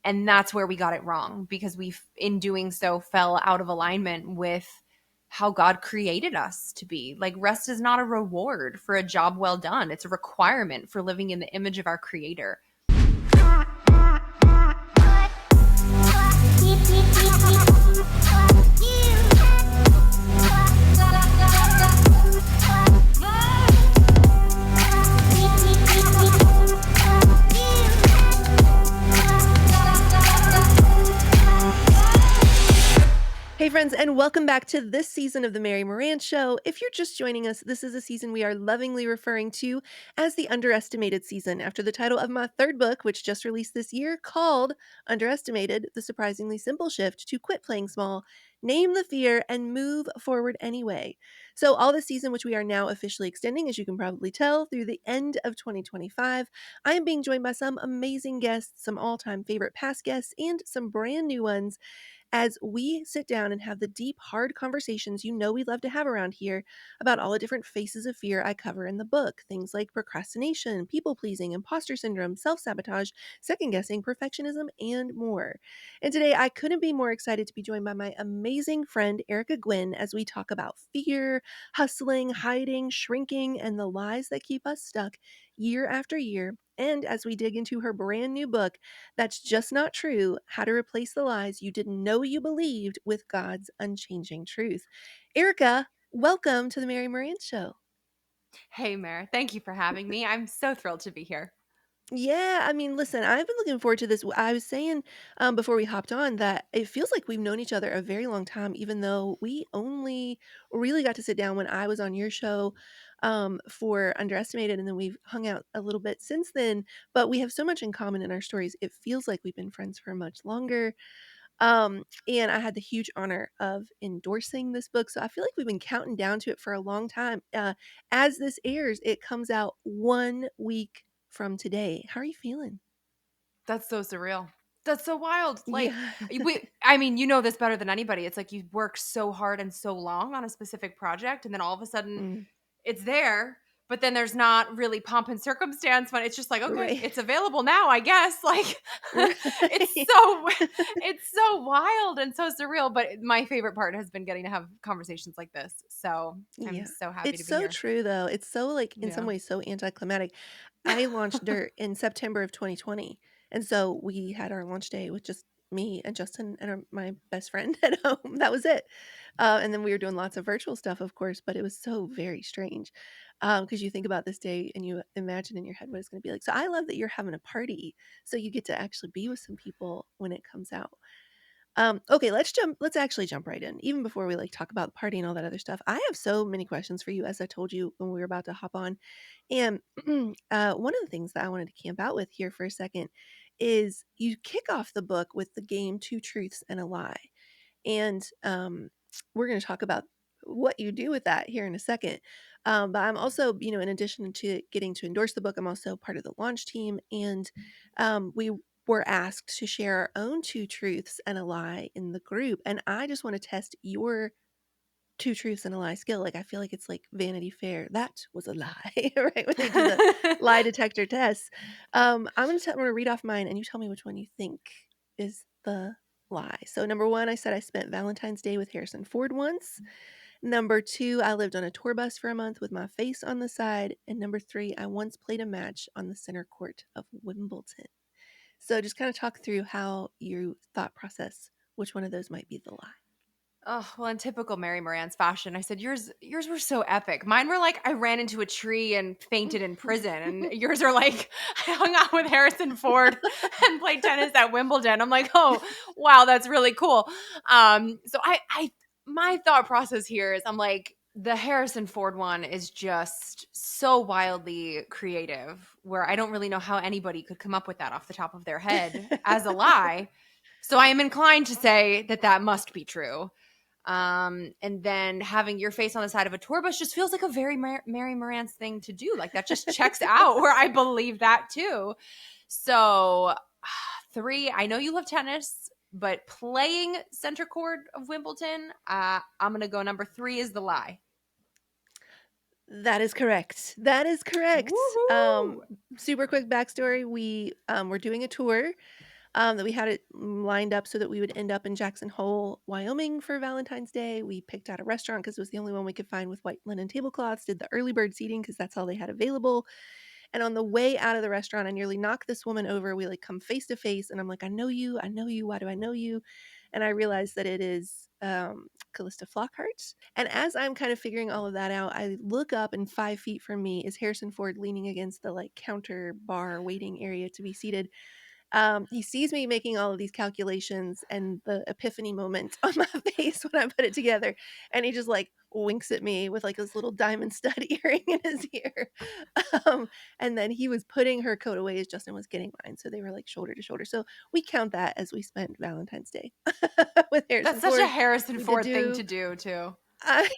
And that's where we got it wrong, because we, in doing so, fell out of alignment with how God created us to be. Like, rest is not a reward for a job well done, it's a requirement for living in the image of our Creator. Hey friends, and welcome back to this season of The Mary Moran Show. If you're just joining us, this is a season we are lovingly referring to as the underestimated season, after the title of my third book, which just released this year, called Underestimated: The Surprisingly Simple Shift to Quit Playing Small, Name the Fear, and Move Forward Anyway. So all this season, which we are now officially extending, as you can probably tell, through the end of 2025, I am being joined by some amazing guests, some all-time favorite past guests, and some brand new ones, as we sit down and have the deep, hard conversations you know we love to have around here about all the different faces of fear I cover in the book. Things like procrastination, people-pleasing, imposter syndrome, self-sabotage, second-guessing, perfectionism, and more. And today I couldn't be more excited to be joined by my amazing friend Erica Gwynn as we talk about fear, hustling, hiding, shrinking, and the lies that keep us stuck year after year. And as we dig into her brand new book, That's Just Not True: How to Replace the Lies You Didn't Know You Believed with God's Unchanging Truth. Erica, welcome to the Mary Moran Show. Hey, Mare, thank you for having me. I'm so thrilled to be here. Yeah, I mean, listen, I've been looking forward to this. I was saying before we hopped on that it feels like we've known each other a very long time, even though we only really got to sit down when I was on your show for Underestimated, and then we've hung out a little bit since then. But we have so much in common in our stories. It feels like we've been friends for much longer. And I had the huge honor of endorsing this book. So I feel like we've been counting down to it for a long time. As this airs, it comes out 1 week from today. How are you feeling? That's so surreal. That's so wild. Like, Yeah. I mean, you know this better than anybody. It's like you work so hard and so long on a specific project, and then all of a sudden Mm, it's there, but then there's not really pomp and circumstance when it's just like, okay, right. it's available now, I guess. Like, it's Right. so, it's so wild and so surreal. But my favorite part has been getting to have conversations like this. So I'm Yeah. so happy to It's be so here. true though. It's so like in some Yeah. ways so anticlimactic. I launched Dirt in September of 2020. And so we had our launch day with just me and Justin and my best friend at home. That was it. And then we were doing lots of virtual stuff, of course, but it was so very strange because you think about this day and you imagine in your head what it's going to be like. So I love that you're having a party so you get to actually be with some people when it comes out. Okay, let's actually jump right in. Even before we like talk about the party and all that other stuff, I have so many questions for you, as I told you when we were about to hop on. And one of the things that I wanted to camp out with here for a second is you kick off the book with the game Two Truths and a Lie. And we're going to talk about what you do with that here in a second. But I'm also, in addition to getting to endorse the book, I'm also part of the launch team. And we were asked to share our own two truths and a lie in the group. And I just want to test your two truths and a lie skill. Like, I feel like it's like Vanity Fair. That was a lie, right? When they do the lie detector tests. I'm going to read off mine and you tell me which one you think is the lie. So, number one, I said I spent Valentine's Day with Harrison Ford once. Number two, I lived on a tour bus for a month with my face on the side. And number three, I once played a match on the center court of Wimbledon. So, just kind of talk through how you thought process which one of those might be the lie. Oh, well, in typical Mary Moran's fashion, I said, yours were so epic. Mine were like, I ran into a tree and fainted in prison. And yours are like, I hung out with Harrison Ford and played tennis at Wimbledon. I'm like, oh, wow, that's really cool. So my thought process here is I'm like, the Harrison Ford one is just so wildly creative, where I don't really know how anybody could come up with that off the top of their head as a lie. So I am inclined to say that that must be true. And then having your face on the side of a tour bus just feels like a very Mary Moran's thing to do. Like, that just checks out, where I believe that too. So three, I know you love tennis, but playing center court of Wimbledon, I'm going to go number three is the lie. That is correct. That is correct. Woohoo! Super quick backstory. We were doing a tour that we had it lined up so that we would end up in Jackson Hole, Wyoming for Valentine's Day. We picked out a restaurant because it was the only one we could find with white linen tablecloths, did the early bird seating because that's all they had available. And on the way out of the restaurant, I nearly knocked this woman over. We like come face to face, and I'm like, I know you. I know you. Why do I know you? And I realized that it is Callista Flockhart. And as I'm kind of figuring all of that out, I look up, and 5 feet from me is Harrison Ford leaning against the like counter bar waiting area to be seated. He sees me making all of these calculations and the epiphany moment on my face when I put it together, and he just, like, winks at me with, like, his little diamond stud earring in his ear. Um, and then he was putting her coat away as Justin was getting mine, so they were, like, shoulder to shoulder. So we count that as we spent Valentine's Day with That's Harrison such a Ford. Harrison We did Ford thing do to do too. I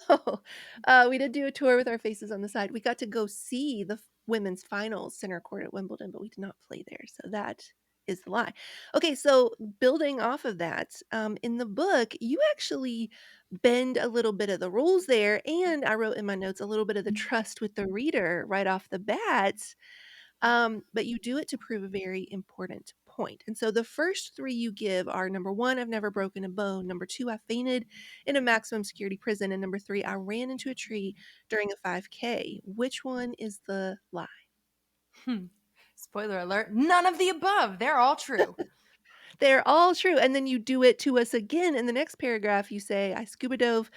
know. We did do a tour with our faces on the side. We got to go see the women's finals center court at Wimbledon, but we did not play there. So that is the lie. Okay, so building off of that, in the book, you actually bend a little bit of the rules there. And I wrote in my notes a little bit of the trust with the reader right off the bat. But you do it to prove a very important point. And so the first three you give are number one, I've never broken a bone. Number two, I fainted in a maximum security prison. And number three, I ran into a tree during a 5K. Which one is the lie? Hmm. Spoiler alert, none of the above. They're all true. They're all true. And then you do it to us again in the next paragraph. You say, I scuba dove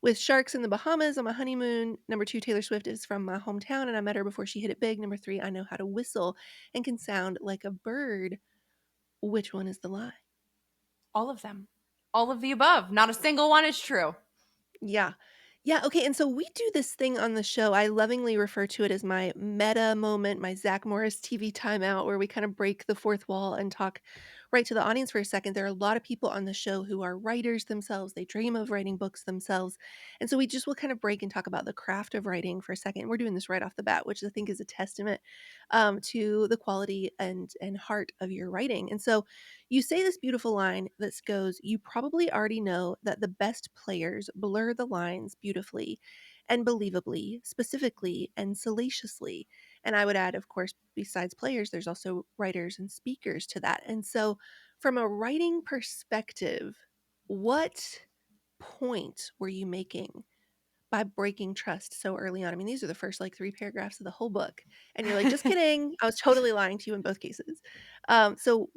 with sharks in the Bahamas on my honeymoon. Number two, Taylor Swift is from my hometown and I met her before she hit it big. Number three, I know how to whistle and can sound like a bird. Which one is the lie? All of them. All of the above. Not a single one is true. Yeah. Yeah, okay, and so we do this thing on the show, I lovingly refer to it as my meta moment, my Zach Morris TV timeout, where we kind of break the fourth wall and talk right to the audience for a second. There are a lot of people on the show who are writers themselves, they dream of writing books themselves, and so we just will kind of break and talk about the craft of writing for a second. We're doing this right off the bat, which I think is a testament, to the quality and heart of your writing, and so you say this beautiful line that goes, you probably already know that the best players blur the lines beautifully and believably, specifically and salaciously. And I would add, of course, besides players, there's also writers and speakers to that. And so, from a writing perspective, what point were you making by breaking trust so early on? I mean, these are the first like 3 paragraphs of the whole book, and you're like, "Just kidding. I was totally lying to you in both cases." So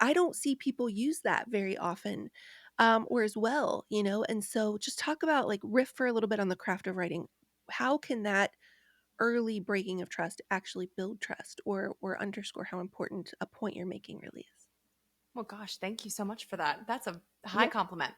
I don't see people use that very often, or as well, you know? And so just talk about like riff for a little bit on the craft of writing. How can that early breaking of trust actually build trust or underscore how important a point you're making really is? Well, gosh, thank you so much for that. That's a high Yeah. compliment.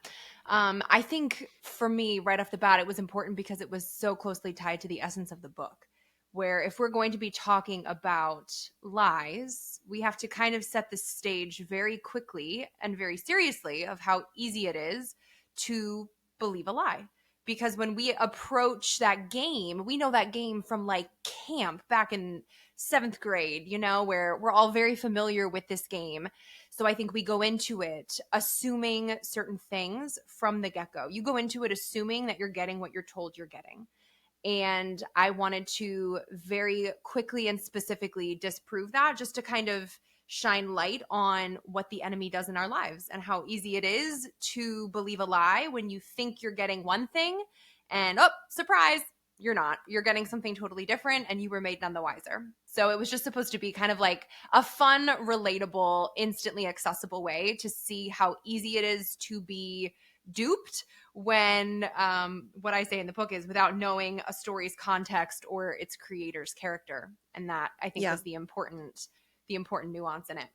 I think for me, right off the bat, it was important because it was so closely tied to the essence of the book. Where if we're going to be talking about lies, we have to kind of set the stage very quickly and very seriously of how easy it is to believe a lie. Because when we approach that game, we know that game from like camp back in seventh grade, where we're all very familiar with this game. So I think we go into it assuming certain things from the get go. You go into it assuming that you're getting what you're told you're getting. And I wanted to very quickly and specifically disprove that, just to kind of shine light on what the enemy does in our lives and how easy it is to believe a lie when you think you're getting one thing and, oh, surprise, you're not. You're getting something totally different and you were made none the wiser. So it was just supposed to be kind of like a fun, relatable, instantly accessible way to see how easy it is to be duped when what I say in the book is without knowing a story's context or its creator's character. And that I think Yeah. was the important nuance in it.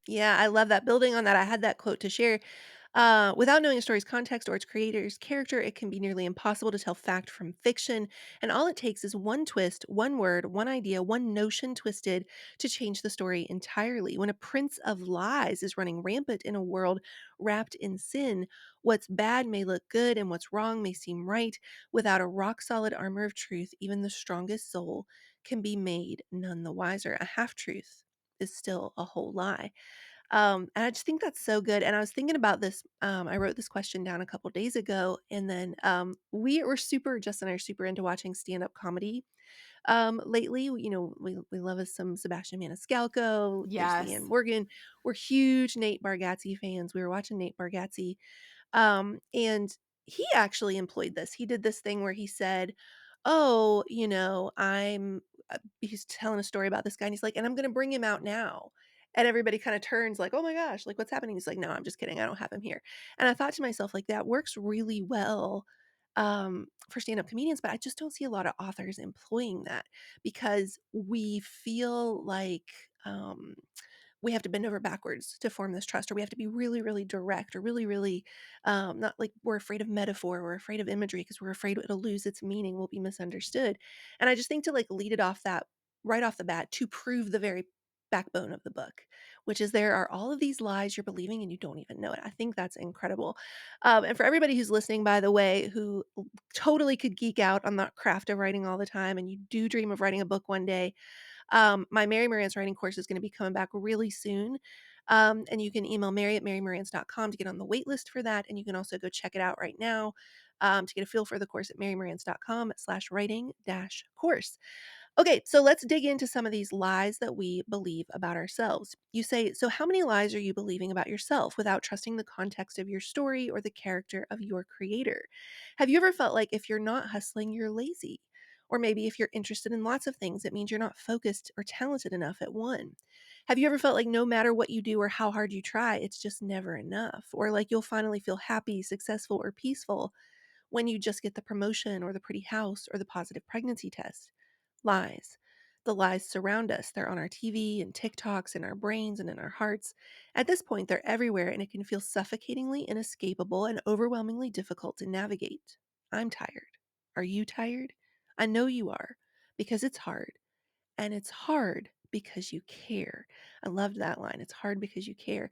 Yeah, I love that. Building on that, I had that quote to share. Without knowing a story's context or its creator's character, it can be nearly impossible to tell fact from fiction. And all it takes is one twist, one word, one idea, one notion twisted to change the story entirely. When a prince of lies is running rampant in a world wrapped in sin, what's bad may look good and what's wrong may seem right. Without a rock solid armor of truth, even the strongest soul can be made none the wiser. A half truth is still a whole lie. And I just think that's so good. And I was thinking about this. I wrote this question down a couple days ago, and then we were super. Justin and I are super into watching stand up comedy. lately. We love us some Sebastian Maniscalco. There's Leanne Yes. Morgan. We're huge Nate Bargatze fans. We were watching Nate Bargatze, and he actually employed this. He did this thing where he said, "Oh, he's telling a story about this guy, and he's like, and I'm going to bring him out now." And everybody kind of turns like, "Oh my gosh, like what's happening?" He's like, "No, I'm just kidding. I don't have him here." And I thought to myself, like, that works really well for stand-up comedians, but I just don't see a lot of authors employing that because we feel like we have to bend over backwards to form this trust, or we have to be really, really direct, or really, really not like we're afraid of metaphor, we're afraid of imagery because we're afraid it'll lose its meaning, will be misunderstood. And I just think to like lead it off that right off the bat to prove the very backbone of the book, which is there are all of these lies you're believing and you don't even know it. I think that's incredible. And for everybody who's listening, by the way, who totally could geek out on that craft of writing all the time, and you do dream of writing a book one day, my Mary Moran's writing course is going to be coming back really soon. And you can email mary@marymorans.com to get on the wait list for that. And you can also go check it out right now to get a feel for the course at marymorans.com/writing-course. Okay, so let's dig into some of these lies that we believe about ourselves. You say, so how many lies are you believing about yourself without trusting the context of your story or the character of your creator? Have you ever felt like if you're not hustling, you're lazy? Or maybe if you're interested in lots of things, it means you're not focused or talented enough at one. Have you ever felt like no matter what you do or how hard you try, it's just never enough? Or like you'll finally feel happy, successful, or peaceful when you just get the promotion or the pretty house or the positive pregnancy test? Lies. The lies surround us. They're on our TV and TikToks, in our brains and in our hearts. At this point, they're everywhere, and it can feel suffocatingly inescapable and overwhelmingly difficult to navigate. I'm tired. Are you tired? I know you are, because it's hard. And it's hard because you care. I loved that line. It's hard because you care.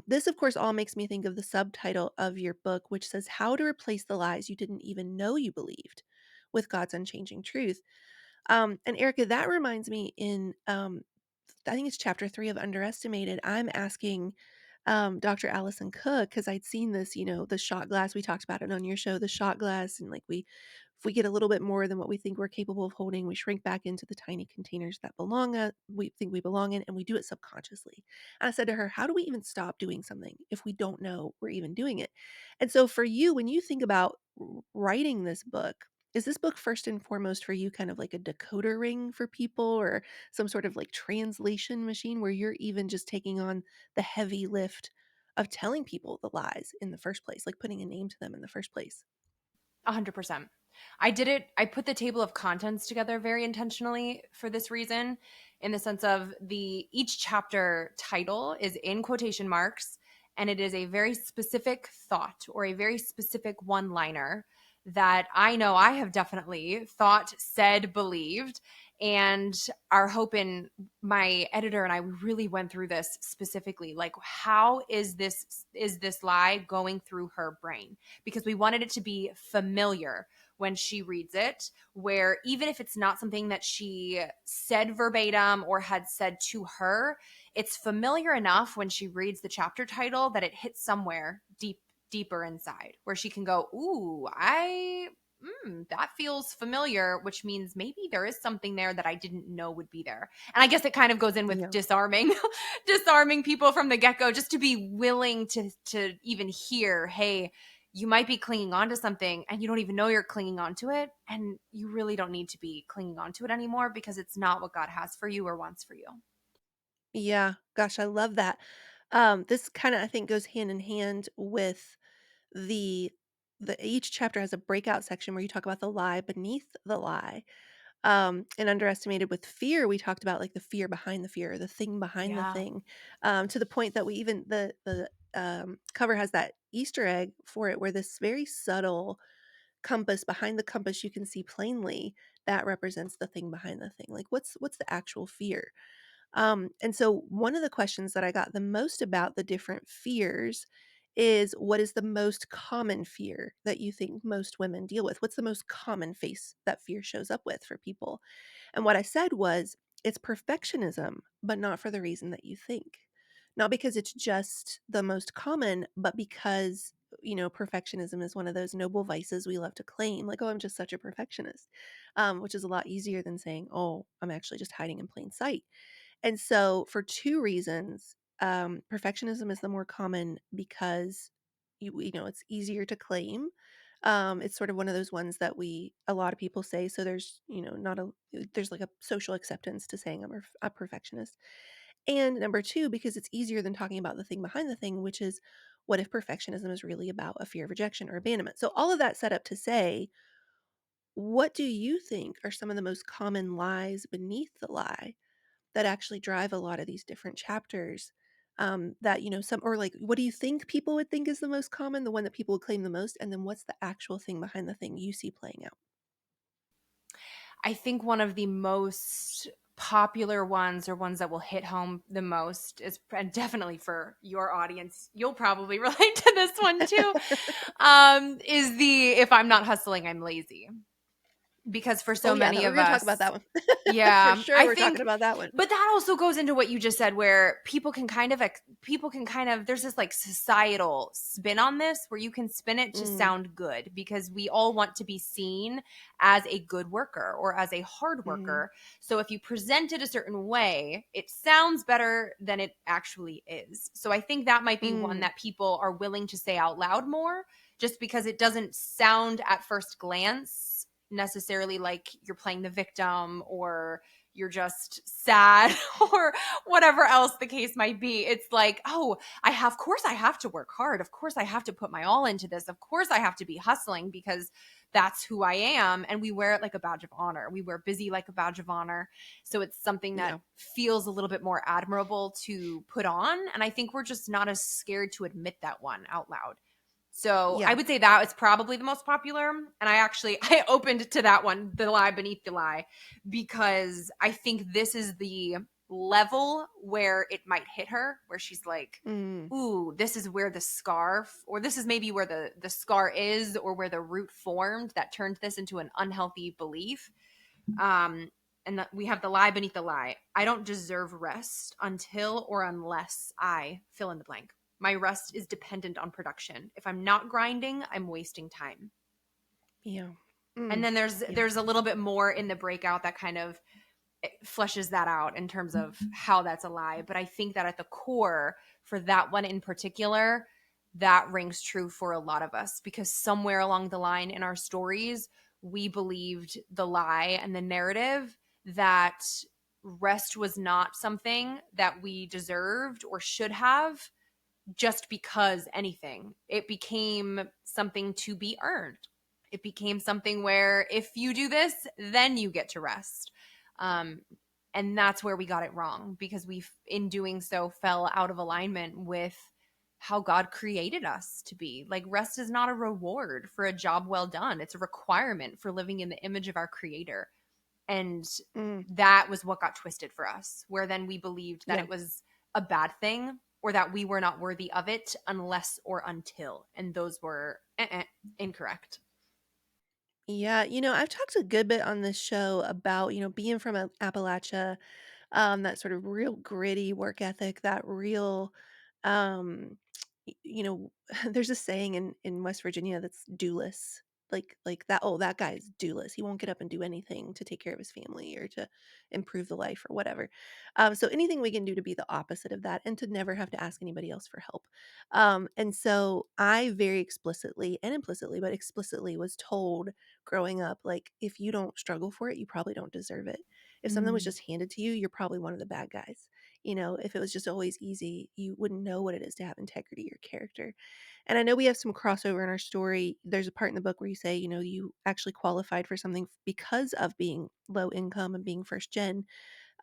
This, of course, all makes me think of the subtitle of your book, which says, How to Replace the Lies You Didn't Even Know You Believed with God's Unchanging Truth. And Erica, that reminds me I think it's chapter 3 of Underestimated. I'm asking Dr. Allison Cook, because I'd seen this, the shot glass. We talked about it on your show, the shot glass, and like if we get a little bit more than what we think we're capable of holding, we shrink back into the tiny containers that we think we belong in, and we do it subconsciously. And I said to her, how do we even stop doing something if we don't know we're even doing it? And so for you, when you think about writing this book, is this book first and foremost for you kind of like a decoder ring for people, or some sort of like translation machine where you're even just taking on the heavy lift of telling people the lies in the first place, like putting a name to them in the first place? 100%. I did it. I put the table of contents together very intentionally for this reason, in the sense of each chapter title is in quotation marks, and it is a very specific thought or a very specific one-liner that I know I have definitely thought, said, believed, and our hope in my editor and I really went through this specifically. Like, how is this lie going through her brain? Because we wanted it to be familiar when she reads it, where even if it's not something that she said verbatim or had said to her, it's familiar enough when she reads the chapter title that it hits somewhere deeper inside where she can go, ooh, that feels familiar, which means maybe there is something there that I didn't know would be there. And I guess it kind of goes in with Yeah. disarming disarming people from the get-go, just to be willing to even hear, hey, you might be clinging on to something and you don't even know you're clinging on to it, and you really don't need to be clinging on to it anymore because it's not what God has for you or wants for you. Yeah. Gosh, I love that. This kind of, I think, goes hand in hand with the each chapter has a breakout section where you talk about the lie beneath the lie. And Underestimated with fear, we talked about like the fear behind the fear, the thing behind the Yeah. thing, to the point that we even the cover has that Easter egg for it, where this very subtle compass behind the compass you can see plainly that represents the thing behind the thing. Like what's the actual fear? And so one of the questions that I got the most about the different fears is, what is the most common fear that you think most women deal with? What's the most common face that fear shows up with for people? And what I said was, it's perfectionism, but not for the reason that you think. Not because it's just the most common, but because perfectionism is one of those noble vices we love to claim, like, oh, I'm just such a perfectionist, which is a lot easier than saying, oh, I'm actually just hiding in plain sight. And so, for two reasons, perfectionism is the more common because it's easier to claim. It's sort of one of those ones that a lot of people say. So there's, not a, there's like a social acceptance to saying I'm a perfectionist. And number two, because it's easier than talking about the thing behind the thing, which is what if perfectionism is really about a fear of rejection or abandonment? So all of that set up to say, what do you think are some of the most common lies beneath the lie that actually drive a lot of these different chapters? That, some, or like, what do you think people would think is the most common, the one that people would claim the most? And then what's the actual thing behind the thing you see playing out? I think one of the most popular ones, or ones that will hit home the most, is, and definitely for your audience, you'll probably relate to this one too, is the if I'm not hustling, I'm lazy. Because for Oh, so yeah, that many we're of going to talk about us, that one. For yeah, sure, I we're talking think, about that one. but that also goes into what you just said, where people can kind of, there's this like societal spin on this where you can spin it to Mm, sound good, because we all want to be seen as a good worker or as a hard mm, worker. So if you present it a certain way, it sounds better than it actually is. So I think that might be one mm, that people are willing to say out loud more, just because it doesn't sound at first glance necessarily like you're playing the victim, or you're just sad, or whatever else the case might be. It's like, oh, of course I have to work hard. Of course I have to put my all into this. Of course I have to be hustling, because that's who I am. And we wear it like a badge of honor. We wear busy like a badge of honor. So it's something that yeah. feels a little bit more admirable to put on. And I think we're just not as scared to admit that one out loud. So I Yeah. would say that is probably the most popular. And I opened to that one, the lie beneath the lie, because I think this is the level where it might hit her, where she's like, Mm, ooh, this is where the scarf, or this is maybe where the scar is, or where the root formed that turned this into an unhealthy belief. Um, and we have the lie beneath the lie. I don't deserve rest until or unless I fill in the blank. My rest is dependent on production. If I'm not grinding, I'm wasting time. yeah. And Mm, then there's yeah. there's a little bit more in the breakout that kind of fleshes that out in terms of how that's a lie. But I think that at the core, for that one in particular, that rings true for a lot of us, because somewhere along the line in our stories, we believed the lie and the narrative that rest was not something that we deserved or should have just because anything. It became something to be earned. It became something where if you do this, then you get to rest. Um, and that's where we got it wrong, because we, in doing so, fell out of alignment with how God created us to be. Like, rest is not a reward for a job well done, it's a requirement for living in the image of our Creator. And Mm, that was what got twisted for us, where then we believed that yeah. it was a bad thing, or that we were not worthy of it unless or until. And those were incorrect. Yeah, I've talked a good bit on this show about, being from Appalachia, that sort of real gritty work ethic, that real, um, there's a saying in West Virginia that's dooless. Like that, oh, that guy's dooless. He won't get up and do anything to take care of his family or to improve the life or whatever. So anything we can do to be the opposite of that and to never have to ask anybody else for help. And so I very explicitly and implicitly, but explicitly was told growing up, like, if you don't struggle for it, you probably don't deserve it. If something was Mm. just handed to you, you're probably one of the bad guys. If it was just always easy, you wouldn't know what it is to have integrity or character. And I know we have some crossover in our story. There's a part in the book where you say, you actually qualified for something because of being low income and being first gen,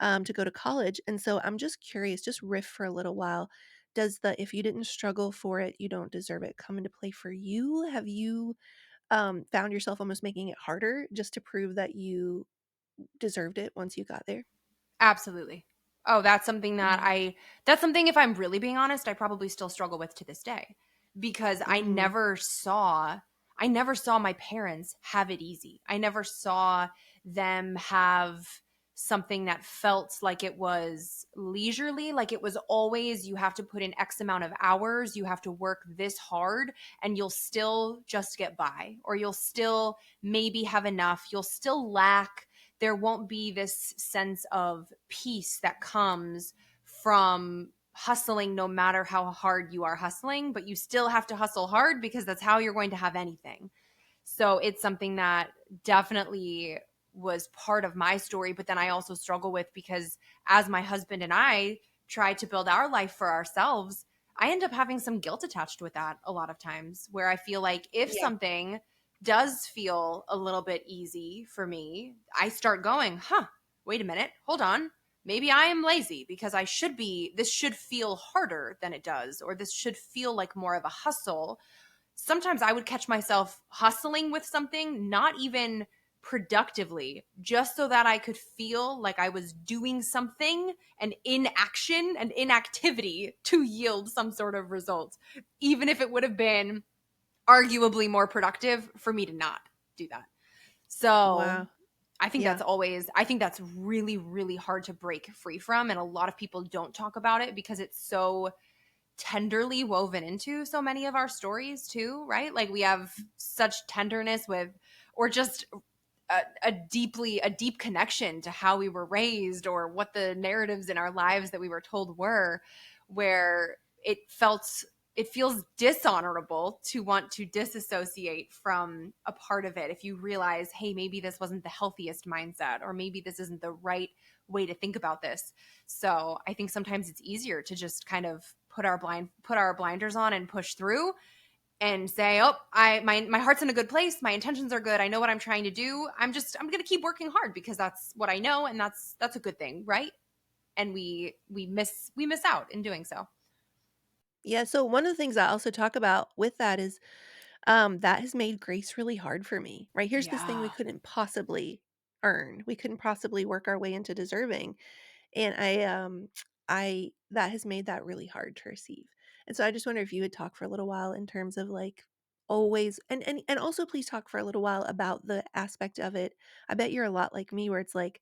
to go to college. And so I'm just curious, just riff for a little while. Does the if you didn't struggle for it, you don't deserve it come into play for you? Have you found yourself almost making it harder just to prove that you deserved it once you got there? Absolutely. Oh, Mm, that's something, if I'm really being honest, I probably still struggle with to this day, because mm, I never saw my parents have it easy. I never saw them have something that felt like it was leisurely, like it was always, you have to put in X amount of hours, you have to work this hard, and you'll still just get by, or you'll still maybe have enough, you'll still lack. There won't be this sense of peace that comes from hustling, no matter how hard you are hustling, but you still have to hustle hard because that's how you're going to have anything. So it's something that definitely was part of my story, but then I also struggle with, because as my husband and I try to build our life for ourselves, I end up having some guilt attached with that a lot of times, where I feel like if Yeah. something does feel a little bit easy for me, I start going, wait a minute, hold on. Maybe I am lazy because this should feel harder than it does, or this should feel like more of a hustle. Sometimes I would catch myself hustling with something, not even productively, just so that I could feel like I was doing something, and in action and inactivity to yield some sort of result, even if it would have been arguably more productive for me to not do that. So Wow. Yeah. I think that's really, really hard to break free from. And a lot of people don't talk about it because it's so tenderly woven into so many of our stories too, right? Like we have such tenderness with, or just a deep connection to how we were raised, or what the narratives in our lives that we were told were, where it feels dishonorable to want to disassociate from a part of it if you realize, hey, maybe this wasn't the healthiest mindset, or maybe this isn't the right way to think about this. So I think sometimes it's easier to just kind of put our blinders on and push through, and say, oh, my heart's in a good place, my intentions are good, I know what I'm trying to do, I'm gonna keep working hard because that's what I know, and that's a good thing, right? And we miss out in doing so. Yeah, so one of the things I also talk about with that is, that has made grace really hard for me, right? Here's this thing we Yeah. couldn't possibly earn. We couldn't possibly work our way into deserving. And I that has made that really hard to receive. And so I just wonder if you would talk for a little while in terms of like always, and also please talk for a little while about the aspect of it. I bet you're a lot like me where it's like,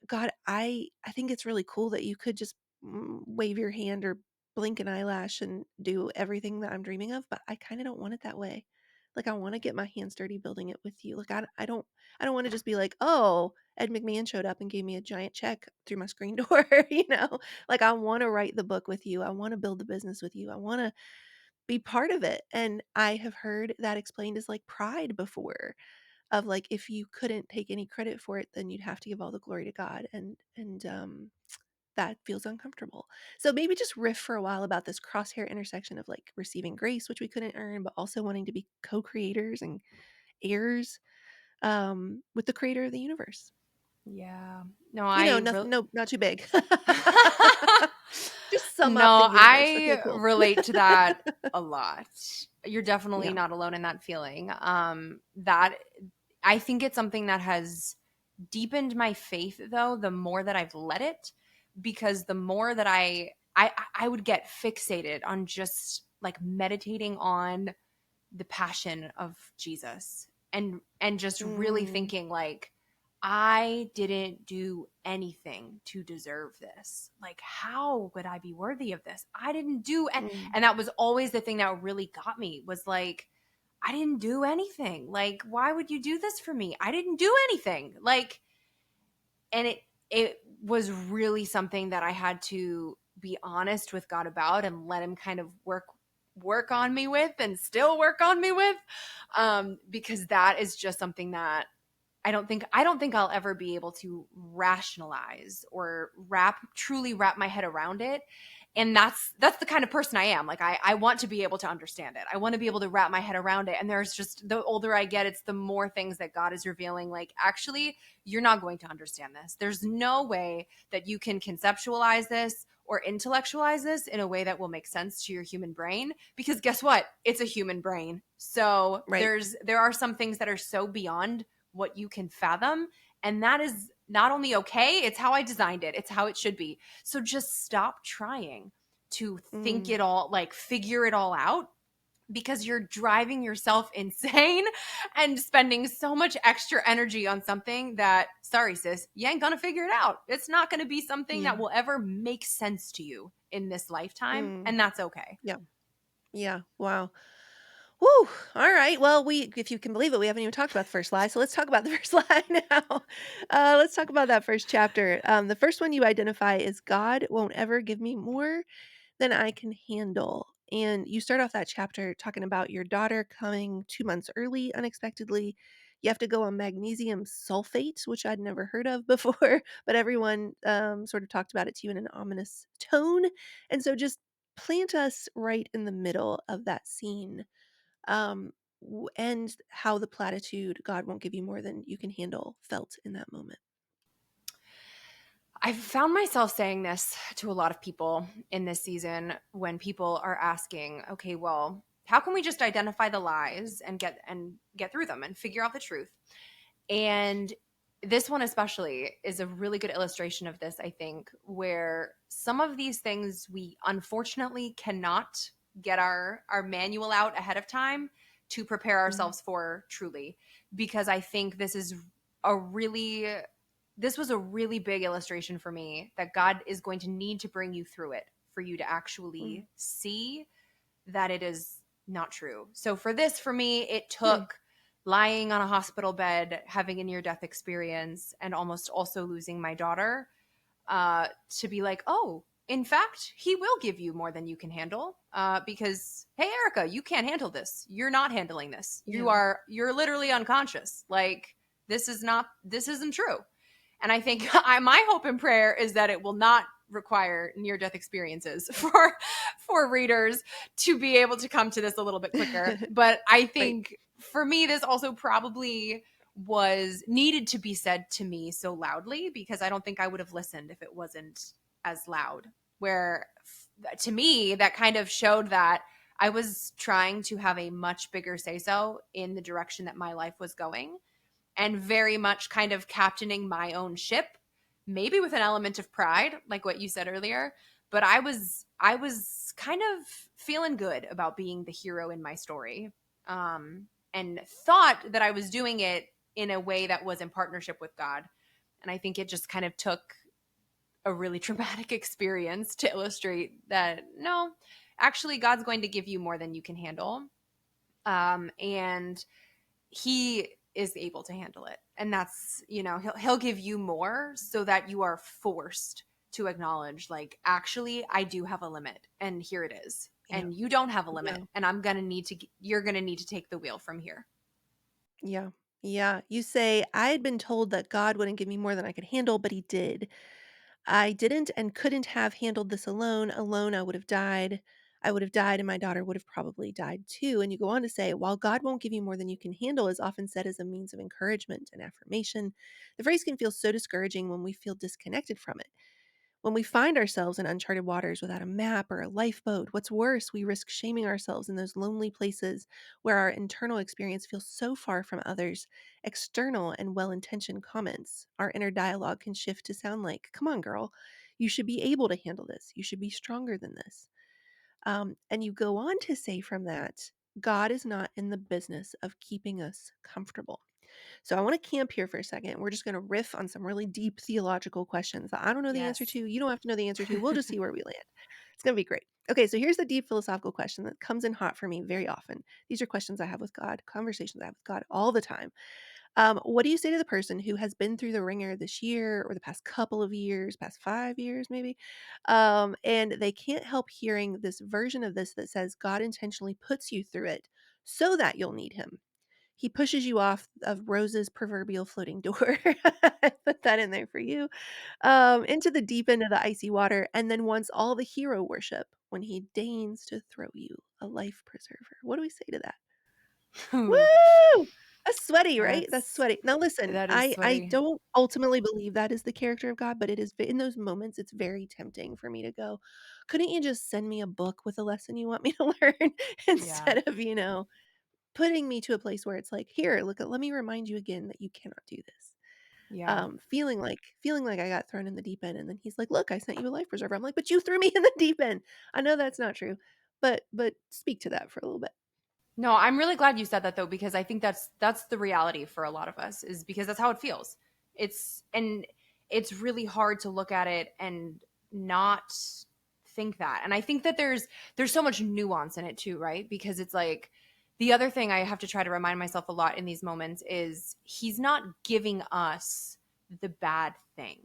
God, I think it's really cool that you could just wave your hand or blink an eyelash and do everything that I'm dreaming of, but I kind of don't want it that way. Like I want to get my hands dirty building it with you. Like I don't want to just be like, "Oh, Ed McMahon showed up and gave me a giant check through my screen door," you know? Like I want to write the book with you. I want to build the business with you. I want to be part of it. And I have heard that explained as like pride before, of like if you couldn't take any credit for it, then you'd have to give all the glory to God, and that feels uncomfortable. So maybe just riff for a while about this crosshair intersection of like receiving grace, which we couldn't earn, but also wanting to be co-creators and heirs with the creator of the universe. Yeah. No, You know, I nothing, really no, not too big. Just sum up the No, universe. Okay, I cool. relate to that a lot. You're definitely Yeah. not alone in that feeling. That I think it's something that has deepened my faith, though, the more that I've let it, because the more that I would get fixated on just like meditating on the passion of Jesus, and just really Mm, thinking like, I didn't do anything to deserve this. Like, how would I be worthy of this? I didn't do mm, and that was always the thing that really got me, was like, I didn't do anything. Like, why would you do this for me? I didn't do anything. Like, and it was really something that I had to be honest with God about, and let him kind of work on me with, and still work on me with, because that is just something that I don't think I'll ever be able to rationalize or truly wrap my head around it. And that's the kind of person I am. Like I want to be able to understand it. I want to be able to wrap my head around it. And there's just, the older I get, it's the more things that God is revealing. Like, actually, you're not going to understand this. There's no way that you can conceptualize this or intellectualize this in a way that will make sense to your human brain, because guess what? It's a human brain. So right. there are some things that are so beyond what you can fathom, and that is not only okay, it's how I designed it, it's how it should be. So just stop trying to think Mm, it all, like figure it all out, because you're driving yourself insane and spending so much extra energy on something that, sorry, sis, you ain't gonna figure it out. It's not gonna be something that Yeah. will ever make sense to you in this lifetime, Mm. and that's okay. Yeah. Yeah. Wow. Woo! All right. Well, if you can believe it, we haven't even talked about the first lie. So let's talk about the first lie now. Let's talk about that first chapter. The first one you identify is God won't ever give me more than I can handle. And you start off that chapter talking about your daughter coming 2 months early unexpectedly. You have to go on magnesium sulfate, which I'd never heard of before, but everyone sort of talked about it to you in an ominous tone. And so just plant us right in the middle of that scene, and how the platitude, God won't give you more than you can handle, felt in that moment. I've found myself saying this to a lot of people in this season when people are asking, okay, well, how can we just identify the lies and get through them and figure out the truth? And this one especially is a really good illustration of this, I think, where some of these things we unfortunately cannot get our manual out ahead of time to prepare Mhm. ourselves for truly, because I think a really this was a really big illustration for me that God is going to need to bring you through it for you to Mm. actually see that it is not true. So for me, it Hmm. took lying on a hospital bed, having a near death experience, and almost also losing my daughter, to be like, oh, in fact, he will give you more than you can handle. Because, hey, Erica, you can't handle this. You're not handling this. Yeah. You're literally unconscious. Like, this isn't true. And I think my hope and prayer is that it will not require near death experiences for readers to be able to come to this a little bit quicker. But I Right. think for me, this also probably was needed to be said to me so loudly, because I don't think I would have listened if it wasn't as loud. Where to me, that kind of showed that I was trying to have a much bigger say so in the direction that my life was going, and very much kind of captaining my own ship, maybe with an element of pride, like what you said earlier. But I was kind of feeling good about being the hero in my story, and thought that I was doing it in a way that was in partnership with God. And I think it just kind of took a really traumatic experience to illustrate that no, actually, God's going to give you more than you can handle. And he is able to handle it, and that's, he'll give you more so that you are forced to acknowledge, like, actually, I do have a limit, and here it is, Yeah. and you don't have a limit, Yeah. and you're gonna need to take the wheel from here. Yeah. Yeah. You say, I had been told that God wouldn't give me more than I could handle, but he did. I didn't and couldn't have handled this alone. Alone, I would have died. I would have died, and my daughter would have probably died too. And you go on to say, while God won't give you more than you can handle is often said as a means of encouragement and affirmation, the phrase can feel so discouraging when we feel disconnected from it. When we find ourselves in uncharted waters without a map or a lifeboat, what's worse, we risk shaming ourselves in those lonely places where our internal experience feels so far from others. External and well intentioned comments, our inner dialogue can shift to sound like, come on, girl, you should be able to handle this. You should be stronger than this. And you go on to say from that, God is not in the business of keeping us comfortable. So I want to camp here for a second. We're just going to riff on some really deep theological questions that I don't know the answer Yes. to. You don't have to know the answer to. We'll just see where we land. It's going to be great. Okay, so here's the deep philosophical question that comes in hot for me very often. These are questions I have with God, conversations I have with God all the time. What do you say to the person who has been through the ringer this year or the past couple of years, past 5 years maybe, and they can't help hearing this version of this that says God intentionally puts you through it so that you'll need him? He pushes you off of Rose's proverbial floating door. I put that in there for you. Into the deep end of the icy water, and then wants all the hero worship when he deigns to throw you a life preserver. What do we say to that? Woo! That's sweaty, right? That's That's sweaty. Now listen, that is I sweaty. don't ultimately believe that is the character of God, but it is in those moments, it's very tempting for me to go, couldn't you just send me a book with a lesson you want me to learn Yeah. instead of, putting me to a place where it's like, "Here, look, let me remind you again that you cannot do this." Yeah. Feeling like I got thrown in the deep end, and then he's like, "Look, I sent you a life preserver." I'm like, "But you threw me in the deep end." I know that's not true, but speak to that for a little bit. No, I'm really glad you said that though, because I think that's the reality for a lot of us, is because that's how it feels. And it's really hard to look at it and not think that. And I think that there's so much nuance in it too, right? Because it's like the other thing I have to try to remind myself a lot in these moments is he's not giving us the bad thing.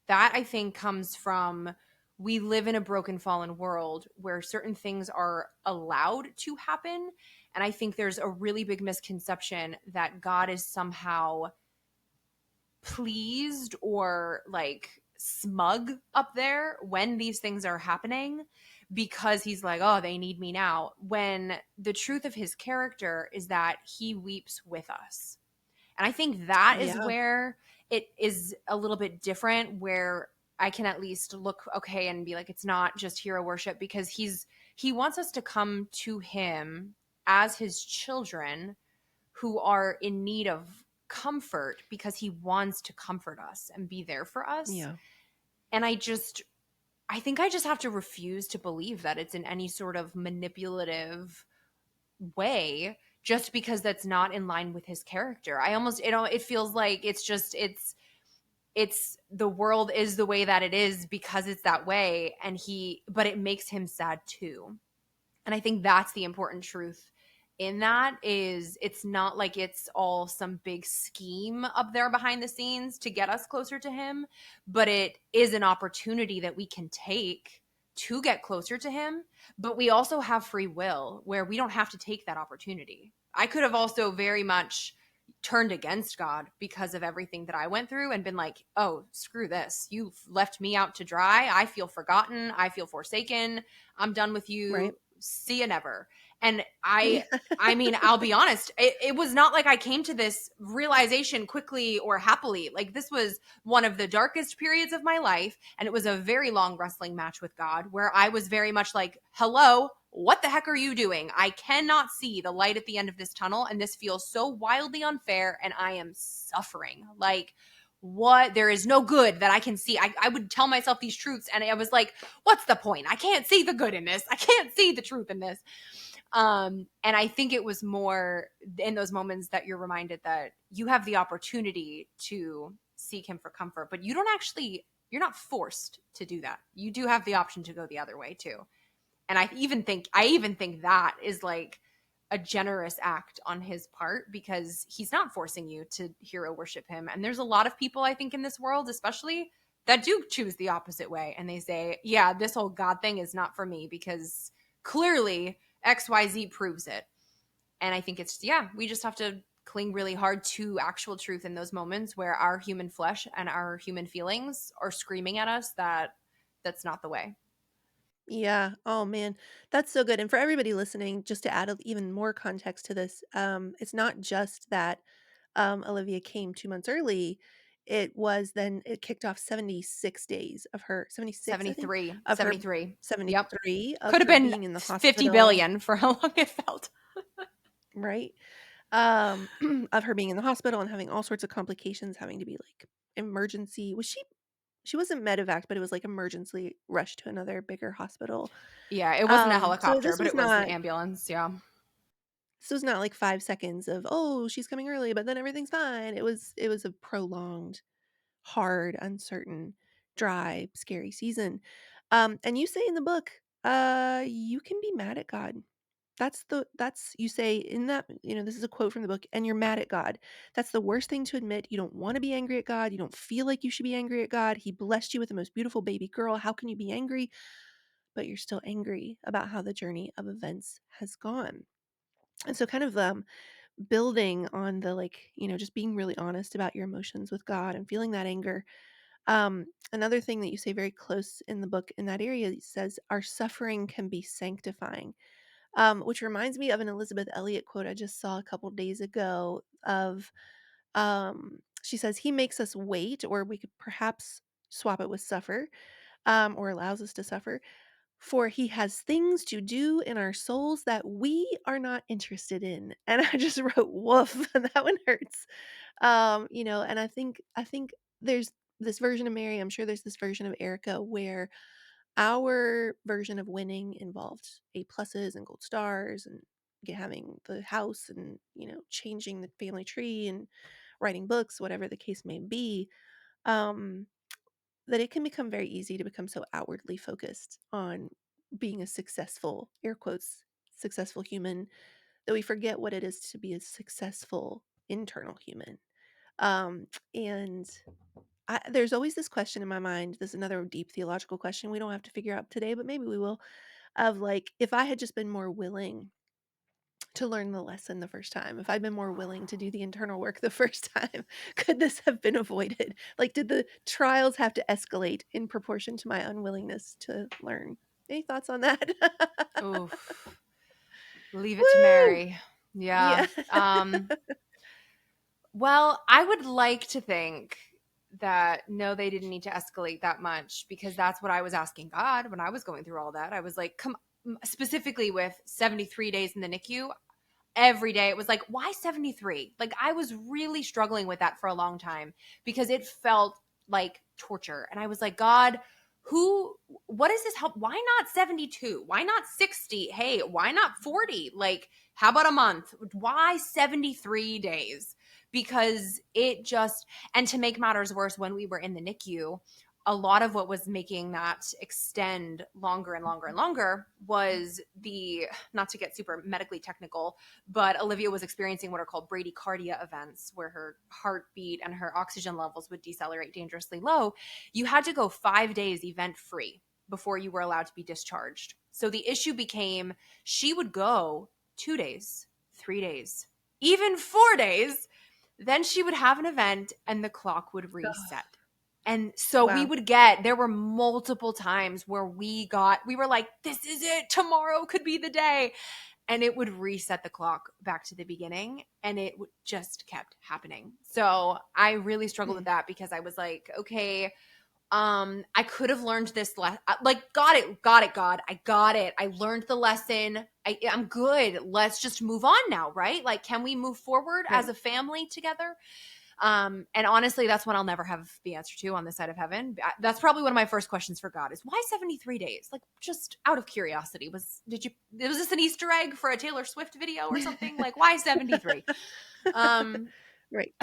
That I think comes from, we live in a broken, fallen world where certain things are allowed to happen. And I think there's a really big misconception that God is somehow pleased or like smug up there when these things are happening, because he's like, oh, they need me now. When the truth of his character is that he weeps with us. And I think that is Yeah. where it is a little bit different, where I can at least look okay and be like, it's not just hero worship, because he wants us to come to him as his children who are in need of comfort, because he wants to comfort us and be there for us. Yeah. And I think I just have to refuse to believe that it's in any sort of manipulative way, just because that's not in line with his character. I almost, it feels like it's just it's the world is the way that it is because it's that way, and but it makes him sad too. And I think that's the important truth in that, is it's not like it's all some big scheme up there behind the scenes to get us closer to him, but it is an opportunity that we can take to get closer to him. But we also have free will where we don't have to take that opportunity. I could have also very much turned against God because of everything that I went through and been like, oh, screw this. You've left me out to dry. I feel forgotten. I feel forsaken. I'm done with Right. you. See you never. And Yeah. I mean, I'll be honest, it was not like I came to this realization quickly or happily. Like, this was one of the darkest periods of my life. And it was a very long wrestling match with God where I was very much like, hello, what the heck are you doing? I cannot see the light at the end of this tunnel. And this feels so wildly unfair. And I am suffering. Like, what? There is no good that I can see. I would tell myself these truths, and I was like, what's the point? I can't see the good in this. I can't see the truth in this. And I think it was more in those moments that you're reminded that you have the opportunity to seek him for comfort, but you're not forced to do that. You do have the option to go the other way too. And I even think that is like a generous act on his part, because he's not forcing you to hero worship him. And there's a lot of people, I think, in this world especially, that do choose the opposite way, and they say, yeah, this whole God thing is not for me because clearly XYZ proves it. And I think it's, yeah, we just have to cling really hard to actual truth in those moments where our human flesh and our human feelings are screaming at us that that's not the way. Yeah. Oh man, that's so good. And for everybody listening, just to add even more context to this, it's not just that Olivia came 2 months early. It was then it kicked off 76 days of her 76, I think, 73, of her 73. Yep. 73 of Could have her been being in the 50 hospital, billion for how long it felt. right? Of her being in the hospital and having all sorts of complications, having to be like emergency. She wasn't medevac, but it was like emergency rushed to another bigger hospital. Yeah, it wasn't a So helicopter, but it was an ambulance. Yeah. this was not like 5 seconds of, "Oh, she's coming early, but then everything's fine." It was a prolonged, hard, uncertain, dry, scary season. And you say in the book, you can be mad at God. That's you say in that, this is a quote from the book, "And you're mad at God. That's the worst thing to admit. You don't wanna be angry at God. You don't feel like you should be angry at God. He blessed you with the most beautiful baby girl. How can you be angry?" But you're still angry about how the journey of events has gone. And so kind of, building on the, like, just being really honest about your emotions with God and feeling that anger. Another thing that you say very close in the book in that area, it says, "Our suffering can be sanctifying," which reminds me of an Elizabeth Elliot quote I just saw a couple days ago of, she says, "He makes us wait," or we could perhaps swap it with suffer, or allows us to suffer, "for he has things to do in our souls that we are not interested in." And I just wrote, "Woof," that one hurts. And I think there's this version of Mary, I'm sure there's this version of Erica where our version of winning involved A pluses and gold stars and having the house and, changing the family tree and writing books, whatever the case may be, um, that it can become very easy to become so outwardly focused on being a successful, air quotes, successful human, that we forget what it is to be a successful internal human. Um, and there's always this question in my mind. This is another deep theological question we don't have to figure out today, but maybe we will. Of like, if I had just been more willing to learn the lesson the first time, if I'd been more willing to do the internal work the first time, could this have been avoided? Like, did the trials have to escalate in proportion to my unwillingness to learn? Any thoughts on that? Oof. Leave it to Woo! Mary. Yeah. Yeah. Well, I would like to think that no, they didn't need to escalate that much because that's what I was asking God when I was going through all that. I was like, come, specifically with 73 days in the NICU, every day it was like, why 73? Like, I was really struggling with that for a long time because it felt like torture. And I was like, God, who, what is this help? Why not 72? Why not 60? Hey, why not 40? Like, how about a month? Why 73 days? Because it just, and to make matters worse, when we were in the NICU, a lot of what was making that extend longer and longer and longer was the, not to get super medically technical, but Olivia was experiencing what are called bradycardia events, where her heartbeat and her oxygen levels would decelerate dangerously low. You had to go 5 days event free before you were allowed to be discharged. So the issue became she would go 2 days, 3 days, even 4 days. Then she would have an event and the clock would reset. And so we Wow. would get, there were multiple times where we were like, this is it. Tomorrow could be the day. And it would reset the clock back to the beginning and it just kept happening. So I really struggled with Mm. that because I was like, okay, I could have learned this like, got it, God, I got it. I learned the lesson. I'm good. Let's just move on now, right? Like, can we move forward as Right. a family together? And honestly, that's one I'll never have the answer to on this side of heaven. That's probably one of my first questions for God is why 73 days? Like, just out of curiosity, was this an Easter egg for a Taylor Swift video or something? Like, why 73? Um, Right.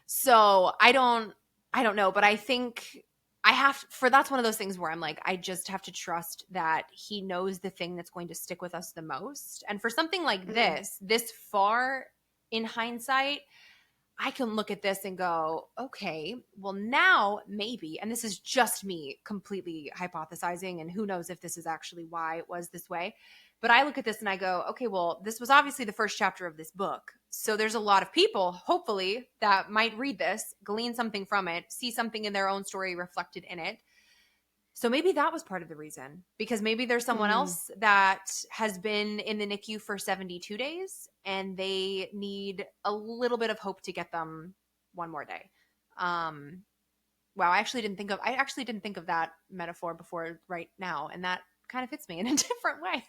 so I don't know, but I think I have for that's one of those things where I'm like, I just have to trust that he knows the thing that's going to stick with us the most. And for something like Mm. this far in hindsight, I can look at this and go, okay, well, now maybe, and this is just me completely hypothesizing, and who knows if this is actually why it was this way. But I look at this and I go, okay, well, this was obviously the first chapter of this book. So there's a lot of people, hopefully, that might read this, glean something from it, see something in their own story reflected in it. So maybe that was part of the reason because maybe there's someone Mm. else that has been in the NICU for 72 days and they need a little bit of hope to get them one more day. Um, wow, I actually didn't think of that metaphor before right now, and that kind of fits me in a different way.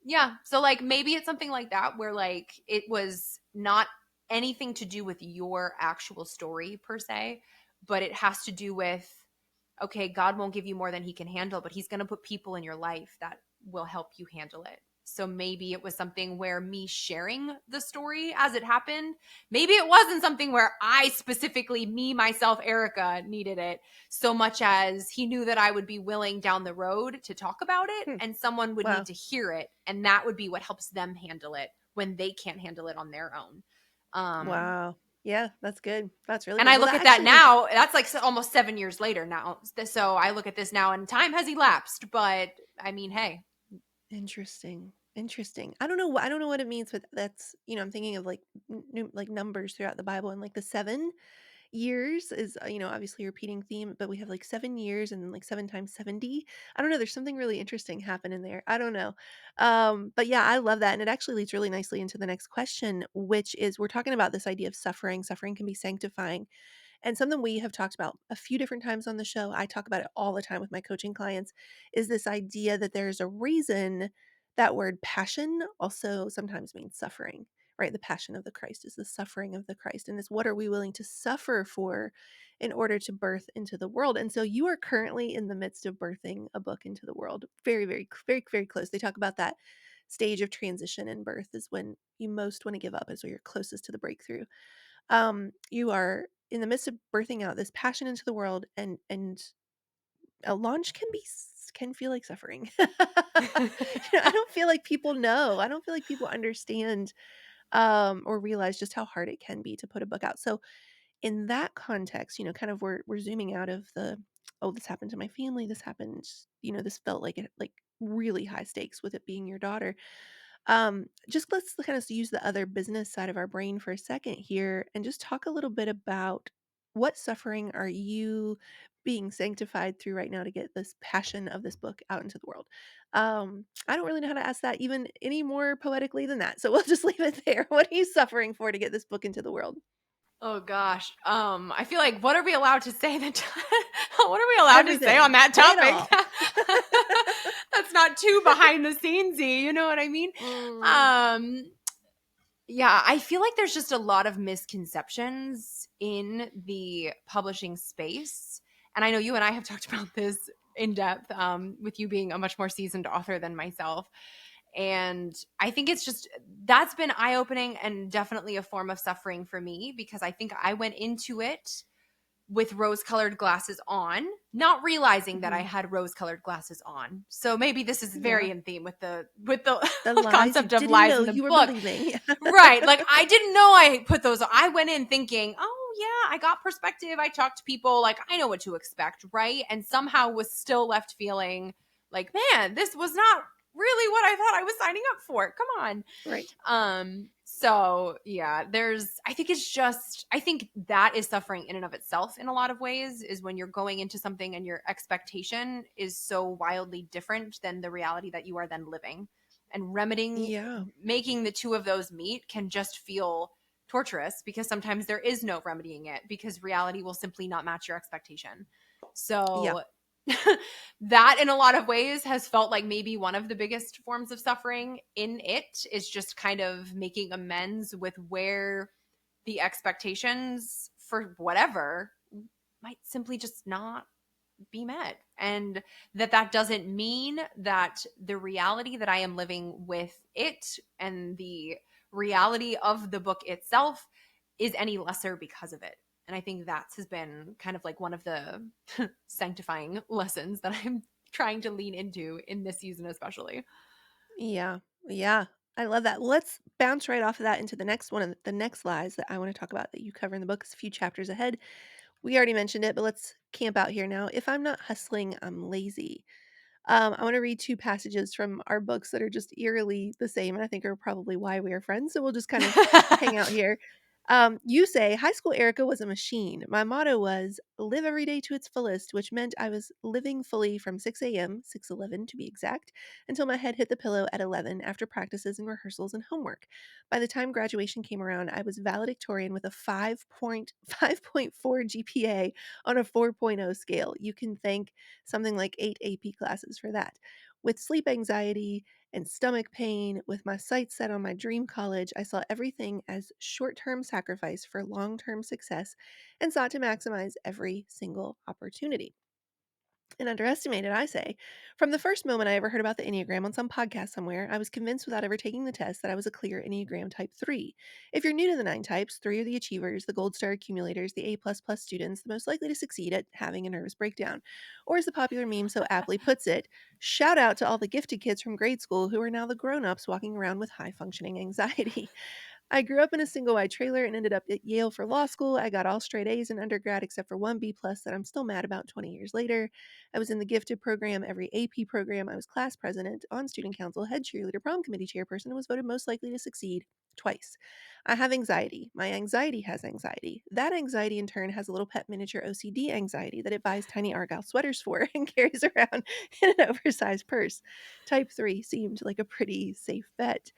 Yeah, so like maybe it's something like that where like it was not anything to do with your actual story per se, but it has to do with okay, God won't give you more than he can handle, but he's going to put people in your life that will help you handle it. So maybe it was something where me sharing the story as it happened, maybe it wasn't something where I specifically, me, myself, Erica, needed it so much as he knew that I would be willing down the road to talk about it Hmm. and someone would need Wow. to hear it. And that would be what helps them handle it when they can't handle it on their own. Um, Wow. Yeah, that's good. That's really and good. I Well, look that at that actually leads. now, that's like almost 7 years later now. So I look at this now and time has elapsed, but I mean, hey, Interesting. Interesting. I don't know what it means, but that's, I'm thinking of like like numbers throughout the Bible, and like the 7 years is, obviously a repeating theme, but we have like 7 years and then like 7 times 70. I don't know. There's something really interesting happening there. I don't know. But yeah, I love that. And it actually leads really nicely into the next question, which is we're talking about this idea of suffering. Suffering can be sanctifying. And something we have talked about a few different times on the show, I talk about it all the time with my coaching clients, is this idea that there's a reason that word passion also sometimes means suffering, right? The passion of the Christ is the suffering of the Christ. And it's what are we willing to suffer for in order to birth into the world? And so you are currently in the midst of birthing a book into the world. Very, very, very, very close. They talk about that stage of transition in birth is when you most want to give up, is where you're closest to the breakthrough. You are in the midst of birthing out this passion into the world, and a launch can feel like suffering. I don't feel like people know. I don't feel like people understand or realize just how hard it can be to put a book out. So in that context, kind of we're zooming out of the, oh, this happened to my family, this happened, this felt like it, like really high stakes with it being your daughter. Just let's kind of use the other business side of our brain for a second here and just talk a little bit about what suffering are you being sanctified through right now to get this passion of this book out into the world. I don't really know how to ask that even any more poetically than that, so we'll just leave it there. What are you suffering for to get this book into the world? Oh gosh. I feel like what are we allowed to say that what are we allowed to say on Everything, that say it all. topic? That's not too behind the scenesy, you know what I mean? Mm, Um yeah, I feel like there's just a lot of misconceptions in the publishing space. And I know you and I have talked about this in depth, with you being a much more seasoned author than myself. And I think it's just that's been eye opening and definitely a form of suffering for me because I think I went into it with rose colored glasses on, not realizing that I mhm. had rose colored glasses on. So maybe this is Yeah, very in theme with the the lies you concept of didn't lies know in the you were book. believing. Right. Like I didn't know I put those on. I went in thinking, oh yeah, I got perspective. I talked to people. Like I know what to expect. Right. And somehow was still left feeling like, man, this was not really what I thought I was signing up for. Come on. Right. So yeah, I think it's just, I think that is suffering in and of itself in a lot of ways is when you're going into something and your expectation is so wildly different than the reality that you are then living. And remedying, Yeah. making the two of those meet can just feel torturous because sometimes there is no remedying it because reality will simply not match your expectation. Yeah. So that in a lot of ways has felt like maybe one of the biggest forms of suffering in it is just kind of making amends with where the expectations for whatever might simply just not be met, and that doesn't mean that the reality that I am living with it and the reality of the book itself is any lesser because of it. And I think that has been kind of like one of the sanctifying lessons that I'm trying to lean into in this season especially. Yeah. Yeah. I love that. Let's bounce right off of that into the next one of the next lies that I want to talk about that you cover in the book. Is a few chapters ahead. We already mentioned it, but let's camp out here now. If I'm not hustling, I'm lazy. I want to read two passages from our books that are just eerily the same, and I think are probably why we are friends. So we'll just kind of hang out here. You say, high school Erica was a machine. My motto was live every day to its fullest, which meant I was living fully from 6 a.m., 6:11 to be exact, until my head hit the pillow at 11 after practices and rehearsals and homework. By the time graduation came around, I was valedictorian with a 5.4 GPA on a 4.0 scale. You can thank something like 8 AP classes for that. With sleep anxiety and stomach pain, with my sights set on my dream college, I saw everything as short term sacrifice for long term success and sought to maximize every single opportunity. And underestimated, I say. From the first moment I ever heard about the Enneagram on some podcast somewhere, I was convinced without ever taking the test that I was a clear Enneagram type 3. If you're new to the 9 types, 3 are the achievers, the gold star accumulators, the A++ students, the most likely to succeed at having a nervous breakdown. Or as the popular meme so aptly puts it, shout out to all the gifted kids from grade school who are now the grown-ups walking around with high functioning anxiety. I grew up in a single wide trailer and ended up at Yale for law school. I got all straight A's in undergrad except for one B plus that I'm still mad about 20 years later. I was in the gifted program, every AP program. I was class president, on student council, head cheerleader, prom committee chairperson, and was voted most likely to succeed twice. I have anxiety. My anxiety has anxiety. That anxiety in turn has a little pet miniature OCD anxiety that it buys tiny Argyle sweaters for and carries around in an oversized purse. Type 3 seemed like a pretty safe bet.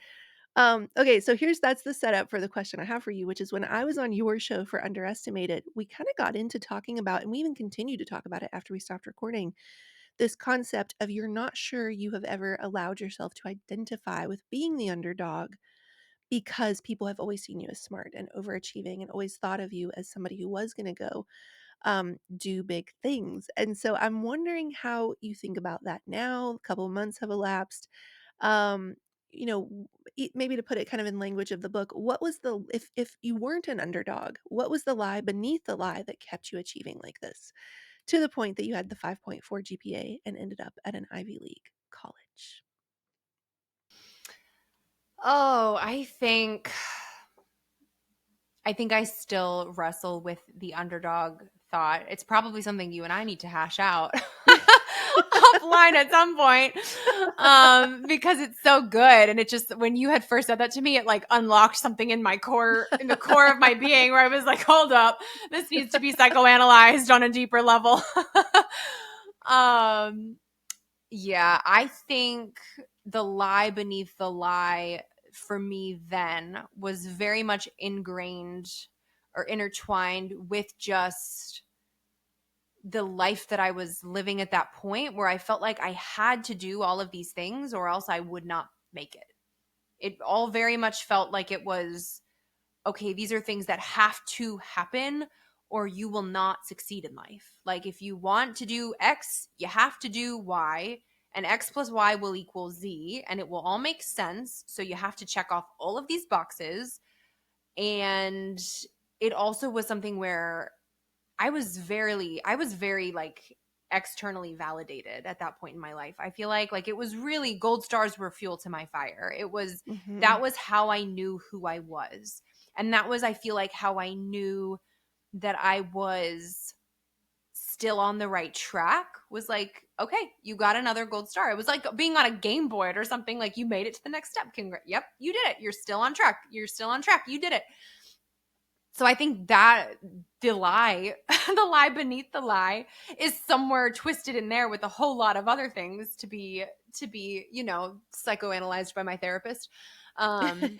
Okay, so that's the setup for the question I have for you, which is when I was on your show for Underestimated, we kind of got into talking about, and we even continued to talk about it after we stopped recording, this concept of you're not sure you have ever allowed yourself to identify with being the underdog because people have always seen you as smart and overachieving and always thought of you as somebody who was going to go do big things. And so I'm wondering how you think about that now. A couple of months have elapsed. Um, maybe to put it kind of in language of the book, what was the if you weren't an underdog, what was the lie beneath the lie that kept you achieving like this to the point that you had the 5.4 GPA and ended up at an Ivy League college? Oh, I think I still wrestle with the underdog thought. It's probably something you and I need to hash out offline at some point, because it's so good. And it just, when you had first said that to me, it like unlocked something in in the core of my being, where I was like, hold up, this needs to be psychoanalyzed on a deeper level. um, yeah, I think the lie beneath the lie for me then was very much ingrained or intertwined with just the life that I was living at that point, where I felt like I had to do all of these things or else I would not make it. It all very much felt like it was, okay, these are things that have to happen or you will not succeed in life. Like, if you want to do X, you have to do Y, and X plus Y will equal Z, and it will all make sense. So you have to check off all of these boxes. And it also was something where I was very like externally validated at that point in my life. I feel like it was really, gold stars were fuel to my fire. Mhm. That was how I knew who I was. And that was, I feel like, how I knew that I was still on the right track. Was like, okay, you got another gold star. It was like being on a Game Boy or something. Like, you made it to the next step. Yep, you did it. You're still on track. You're still on track. You did it. So I think that the lie, the lie beneath the lie, is somewhere twisted in there with a whole lot of other things to be psychoanalyzed by my therapist. Um,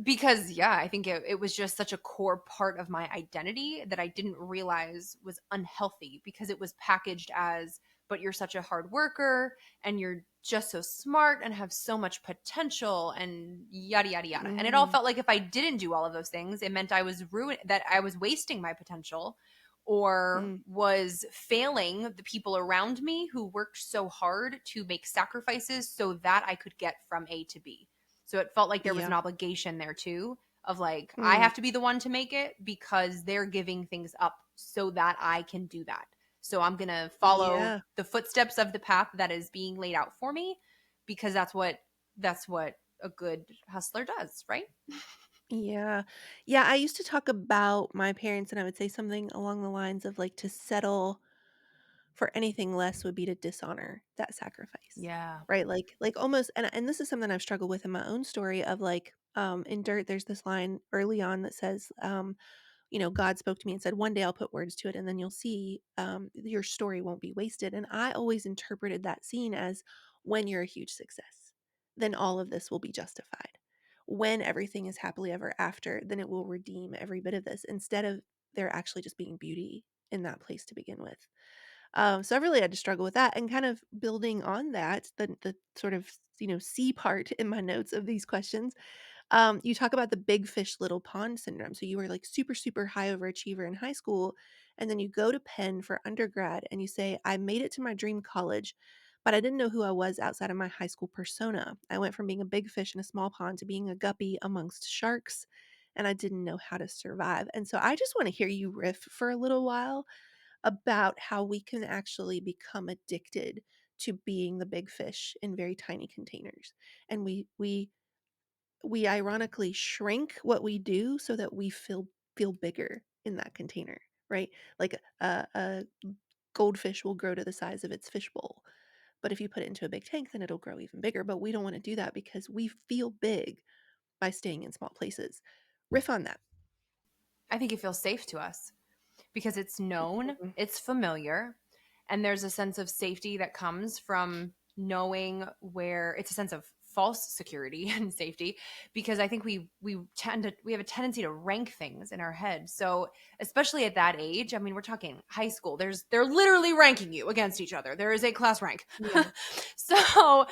because yeah, I think it was just such a core part of my identity that I didn't realize was unhealthy, because it was packaged as, but you're such a hard worker and you're just so smart and have so much potential and yada yada yada. And it all Mm, felt like if I didn't do all of those things, it meant that I was wasting my potential or mm, was failing the people around me who worked so hard to make sacrifices so that I could get from A to B. So it felt like there was an yeah. obligation there too, of like, I Mm, have to be the one to make it because they're giving things up so that I can do that. So I'm going to follow yeah. the footsteps of the path that is being laid out for me, because that's what a good hustler does, right? Yeah. Yeah, I used to talk about my parents, and I would say something along the lines of, like, to settle for anything less would be to dishonor that sacrifice, Yeah. right? Like, almost, and this is something I've struggled with in my own story of, like, in Dirt, there's this line early on that says, God spoke to me and said, "One day I'll put words to it, and then you'll see, your story won't be wasted." And I always interpreted that scene as, when you're a huge success, then all of this will be justified. When everything is happily ever after, then it will redeem every bit of this, instead of there actually just being beauty in that place to begin with. So I really had to struggle with that, and kind of building on that, the sort of C part in my notes of these questions. You talk about the big fish, little pond syndrome. So you were like super, super high overachiever in high school. And then you go to Penn for undergrad and you say, I made it to my dream college, but I didn't know who I was outside of my high school persona. I went from being a big fish in a small pond to being a guppy amongst sharks, and I didn't know how to survive. And so I just want to hear you riff for a little while about how we can actually become addicted to being the big fish in very tiny containers. And we ironically shrink what we do so that we feel bigger in that container, right? Like a goldfish will grow to the size of its fishbowl, but if you put it into a big tank, then it'll grow even bigger. But we don't want to do that because we feel big by staying in small places. Riff on that. I think it feels safe to us because it's known, Mhm. it's familiar, and there's a sense of safety that comes from knowing where it's a sense of false security and safety, because I think we have a tendency to rank things in our head. So especially at that age, I mean, we're talking high school. They're literally ranking you against each other. There is a class rank. Yeah. So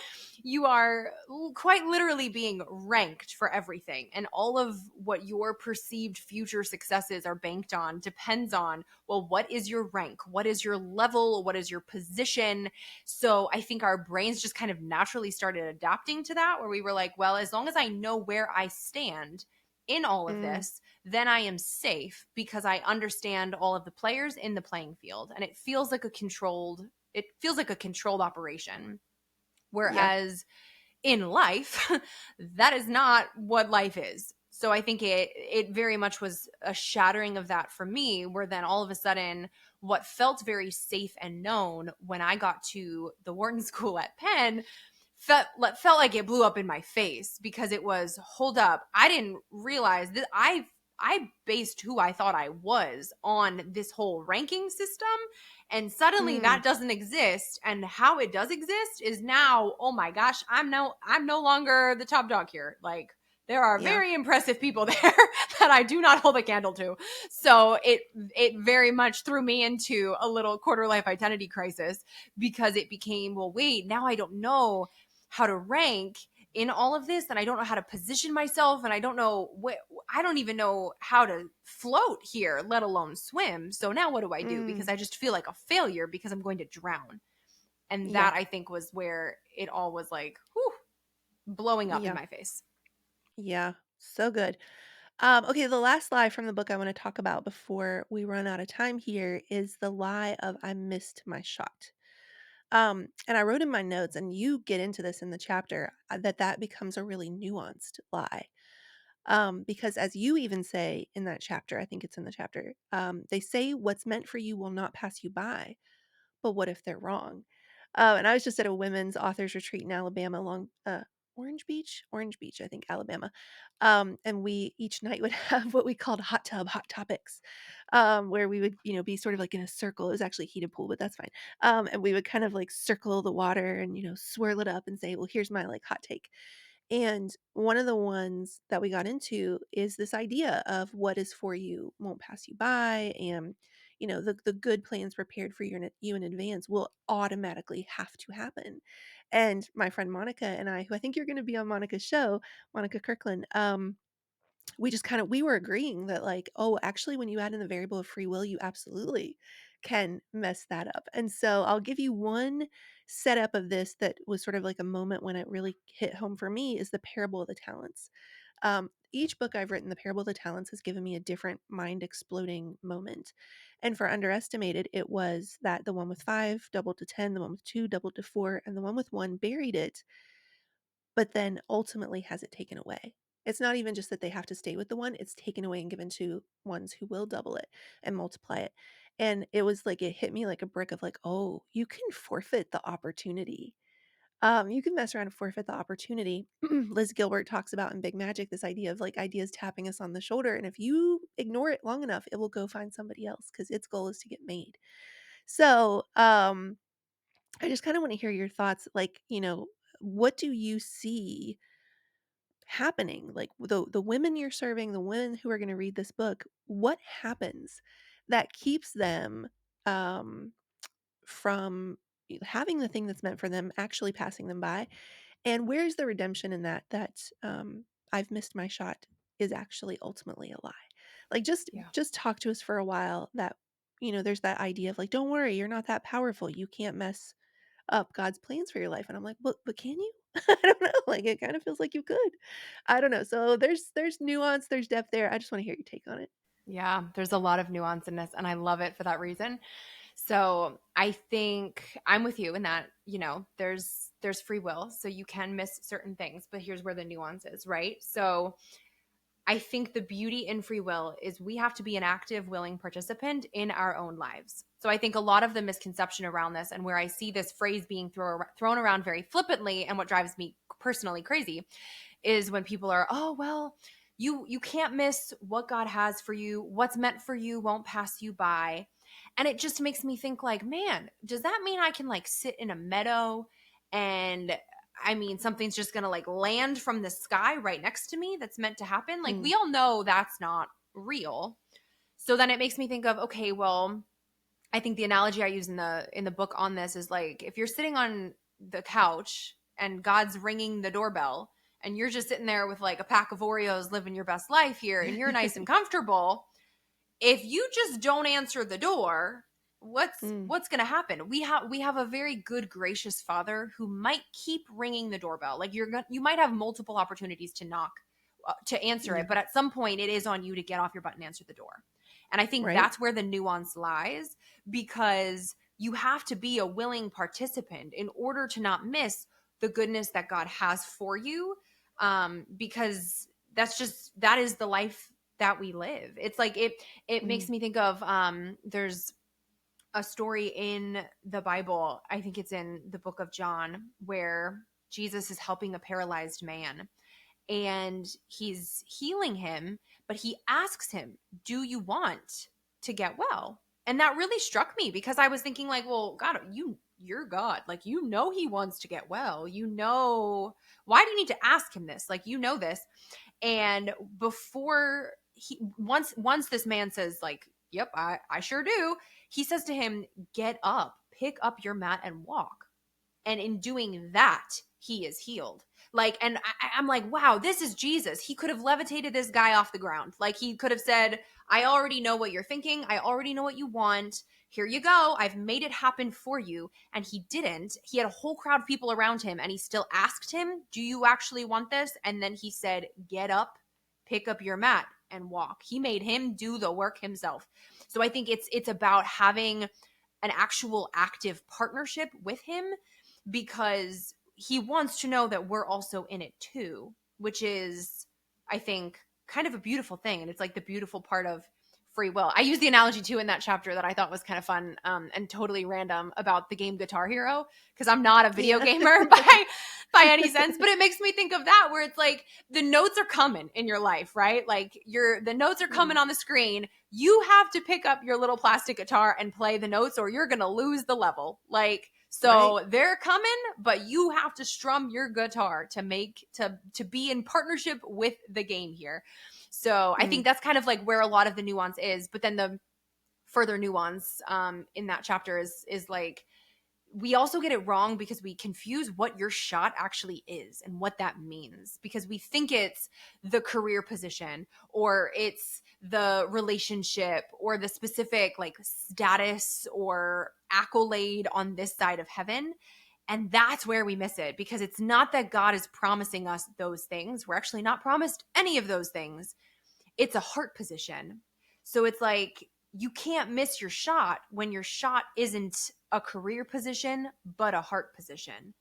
you are quite literally being ranked for everything, and all of what your perceived future successes are banked on depends on, well, what is your rank, what is your level, what is your position. So I think our brains just kind of naturally started adapting into that, where we were like, well, as long as I know where I stand in all of Mm, this, then I am safe because I understand all of the players in the playing field, and it feels like a controlled operation. yeah. Whereas in life, that is not what life is. So I think it very much was a shattering of that for me, where then all of a sudden what felt very safe and known when I got to the Wharton School at Penn felt like it blew up in my face, because it was, hold up, I didn't realize that I based who I thought I was on this whole ranking system, and suddenly Mm, that doesn't exist, and how it does exist is now, oh my gosh, I'm no longer the top dog here. Like, there are yeah. very impressive people there that I do not hold a candle to. So it very much threw me into a little quarter life identity crisis, because it became, well, wait, now I don't know how to rank in all of this, and I don't know how to position myself, and I don't know I don't even know how to float here, let alone swim. So now what do I do? Because Mm, I just feel like a failure because I'm going to drown. And yeah. that, I think, was where it all was like, whew, blowing up in Yeah. my face. Yeah. So good. Okay, the last lie from the book I want to talk about before we run out of time here is the lie of I missed my shot. And I wrote in my notes, and you get into this in the chapter, that becomes a really nuanced lie. Because as you even say in that chapter, I think it's in the chapter, they say what's meant for you will not pass you by, but what if they're wrong? And I was just at a women's authors retreat in Alabama along Orange Beach, I think, Alabama. And we each night would have what we called hot tub, hot topics, where we would, be sort of like in a circle. It was actually a heated pool, but that's fine. And we would kind of like circle the water and, swirl it up and say, well, here's my like hot take. And one of the ones that we got into is this idea of what is for you won't pass you by. And, the good plans prepared for you in advance will automatically have to happen. And my friend Monica and I, who I think you're going to be on Monica's show, Monica Kirkland, we just kind of we were agreeing that like, oh, actually when you add in the variable of free will, you absolutely can mess that up. And so I'll give you one setup of this that was sort of like a moment when it really hit home for me is the parable of the talents. Each book I've written, the parable of the talents has given me a different mind exploding moment. And for underestimated, it was that the one with 5 doubled to 10, the one with 2 doubled to 4, and the one with 1 buried it, but then ultimately has it taken away. It's not even just that they have to stay with the one, it's taken away and given to ones who will double it and multiply it. And it was like it hit me like a brick of like, oh, you can forfeit the opportunity. You can mess around and forfeit the opportunity. Liz Gilbert talks about in Big Magic this idea of like ideas tapping us on the shoulder. And if you ignore it long enough, it will go find somebody else because its goal is to get made. So I just kind of want to hear your thoughts. Like, what do you see happening? Like the women you're serving, the women who are going to read this book, what happens that keeps them um, from having the thing that's meant for them actually passing them by? And where's the redemption in that I've missed my shot is actually ultimately a lie? Like Yeah. just talk to us for a while that there's that idea of like, don't worry, you're not that powerful. You can't mess up God's plans for your life. And I'm like, but can you? I don't know. Like it kind of feels like you could. I don't know. So there's nuance, there's depth there. I just want to hear your take on it. Yeah, there's a lot of nuance in this, and I love it for that reason. So I think I'm with you in that, there's free will, so you can miss certain things, but here's where the nuance is, right? So I think the beauty in free will is we have to be an active, willing participant in our own lives. So I think a lot of the misconception around this, and where I see this phrase being thrown around very flippantly, and what drives me personally crazy, is when people are, oh, well, you can't miss what God has for you. What's meant for you won't pass you by. And it just makes me think like, man, does that mean I can like sit in a meadow and, I mean, something's just going to like land from the sky right next to me that's meant to happen? Like, Mm, we all know that's not real. So then it makes me think of, okay, well, I think the analogy I use in the book on this is like, if you're sitting on the couch and God's ringing the doorbell and you're just sitting there with like a pack of Oreos living your best life here and you're nice and comfortable, if you just don't answer the door, Mm, what's going to happen? We have a very good, gracious father who might keep ringing the doorbell. Like you might have multiple opportunities to knock, to answer it, yeah, but at some point it is on you to get off your butt and answer the door. And I think right? that's where the nuance lies, because you have to be a willing participant in order to not miss the goodness that God has for you. Because that is the life that we live. It's like it makes Mm, me think of there's a story in the Bible, I think it's in the book of John, where Jesus is helping a paralyzed man and he's healing him, but he asks him, "Do you want to get well?" And that really struck me, because I was thinking like, well, God, you're God. Like, he wants to get well. Why do you need to ask him this? Like, this. And before he once this man says like, "Yep, I sure do," he says to him, "Get up, pick up your mat and walk." And in doing that, he is healed. Like, and I'm like, wow, this is Jesus. He could have levitated this guy off the ground. Like, he could have said, "I already know what you're thinking. I already know what you want. Here you go. I've made it happen for you." And he didn't. He had a whole crowd of people around him, and he still asked him, "Do you actually want this?" And then he said, "Get up, pick up your mat and walk." He made him do the work himself. So I think it's about having an actual active partnership with him, because he wants to know that we're also in it too, which is, I think, kind of a beautiful thing. And it's like the beautiful part of free will. I use the analogy too in that chapter that I thought was kind of fun, and totally random, about the game Guitar Hero, because I'm not a video yeah. gamer by any sense, but it makes me think of that, where it's like the notes are coming in your life, right? Like the notes are coming Mm, on the screen. You have to pick up your little plastic guitar and play the notes, or you're going to lose the level. Like, right. so they're coming, but you have to strum your guitar to be in partnership with the game here. So I Mm, think that's kind of like where a lot of the nuance is. But then the further nuance in that chapter is like, we also get it wrong because we confuse what your shot actually is and what that means, because we think it's the career position, or it's the relationship, or the specific like status or accolade on this side of heaven. And that's where we miss it, because it's not that God is promising us those things. We're actually not promised any of those things. It's a heart position. So it's like, you can't miss your shot when your shot isn't a career position, but a heart position.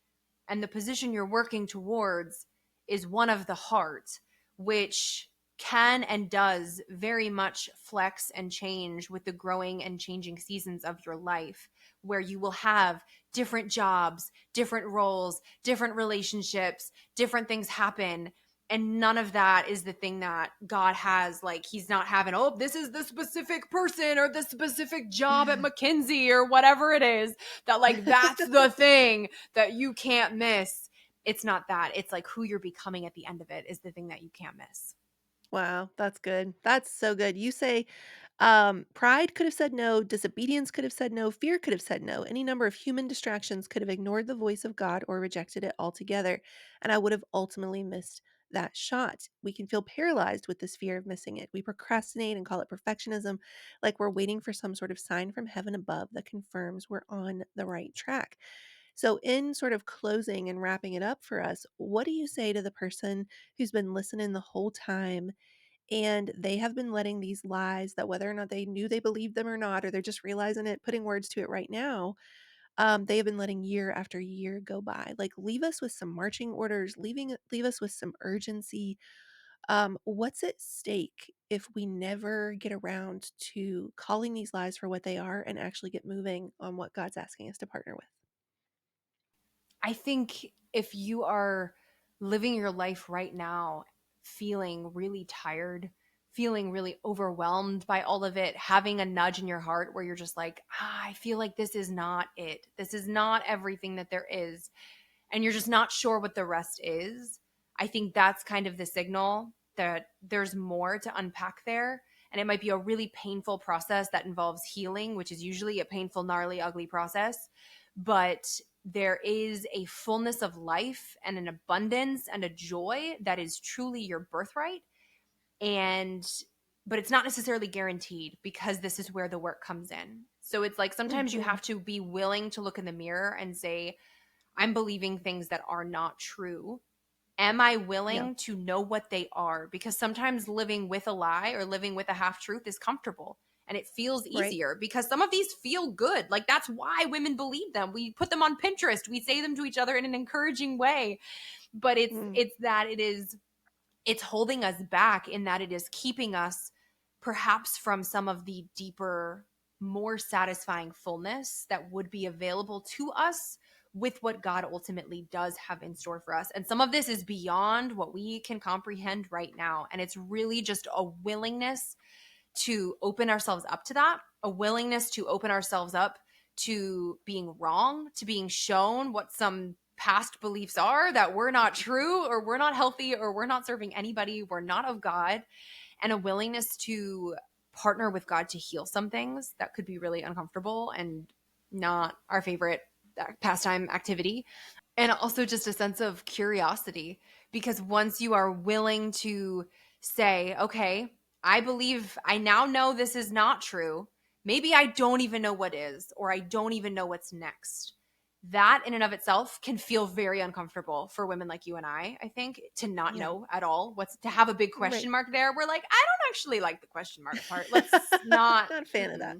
And the position you're working towards is one of the heart, which can and does very much flex and change with the growing and changing seasons of your life, where you will have different jobs, different roles, different relationships, different things happen. And none of that is the thing that God has. Like, he's not having, "Oh, this is the specific person or the specific job at McKinsey or whatever it is, that like that's the thing that you can't miss." It's not that. It's like who you're becoming at the end of it is the thing that you can't miss. Wow, that's good. That's so good. You say pride could have said no, disobedience could have said no, fear could have said no. Any number of human distractions could have ignored the voice of God or rejected it altogether. And I would have ultimately missed that shot. We can feel paralyzed with this fear of missing it. We procrastinate and call it perfectionism, like we're waiting for some sort of sign from heaven above that confirms we're on the right track. So, in sort of closing and wrapping it up for us, what do you say to the person who's been listening the whole time and they have been letting these lies that, whether or not they knew they believed them or not, or they're just realizing it, putting words to it right now, they have been letting year after year go by? Like, leave us with some marching orders, leave us with some urgency. What's at stake if we never get around to calling these lies for what they are and actually get moving on what God's asking us to partner with? I think if you are living your life right now feeling really tired, feeling really overwhelmed by all of it, having a nudge in your heart where you're just like, I feel like this is not it. This is not everything that there is. And you're just not sure what the rest is. I think that's kind of the signal that there's more to unpack there. And it might be a really painful process that involves healing, which is usually a painful, gnarly, ugly process. But there is a fullness of life and an abundance and a joy that is truly your birthright. And but it's not necessarily guaranteed, because this is where the work comes in. So it's like sometimes you Mhm. have to be willing to look in the mirror and say, I'm believing things that are not true. Am I Yeah. willing to know what they are? Because sometimes living with a lie or living with a half truth is comfortable and it feels Right. easier because some of these feel good. Like that's why women believe them. We put them on Pinterest. We say them to each other in an encouraging way. But Mm. it's that it's holding us back in that it is keeping us perhaps from some of the deeper, more satisfying fullness that would be available to us with what God ultimately does have in store for us. And some of this is beyond what we can comprehend right now. And it's really just a willingness to open ourselves up to that, a willingness to open ourselves up to being wrong, to being shown what some past beliefs are that we're not true or we're not healthy or we're not serving anybody, we're not of God, and a willingness to partner with God to heal some things that could be really uncomfortable and not our favorite pastime activity. And also just a sense of curiosity because once you are willing to say, okay, I believe I now know this is not true. Maybe I don't even know what is, or I don't even know what's next. That in and of itself can feel very uncomfortable for women like you and I think, to not Yeah. know at all what's to have a big Right. question mark there. We're like, I don't actually like the question mark part. Let's not, Not a fan of that.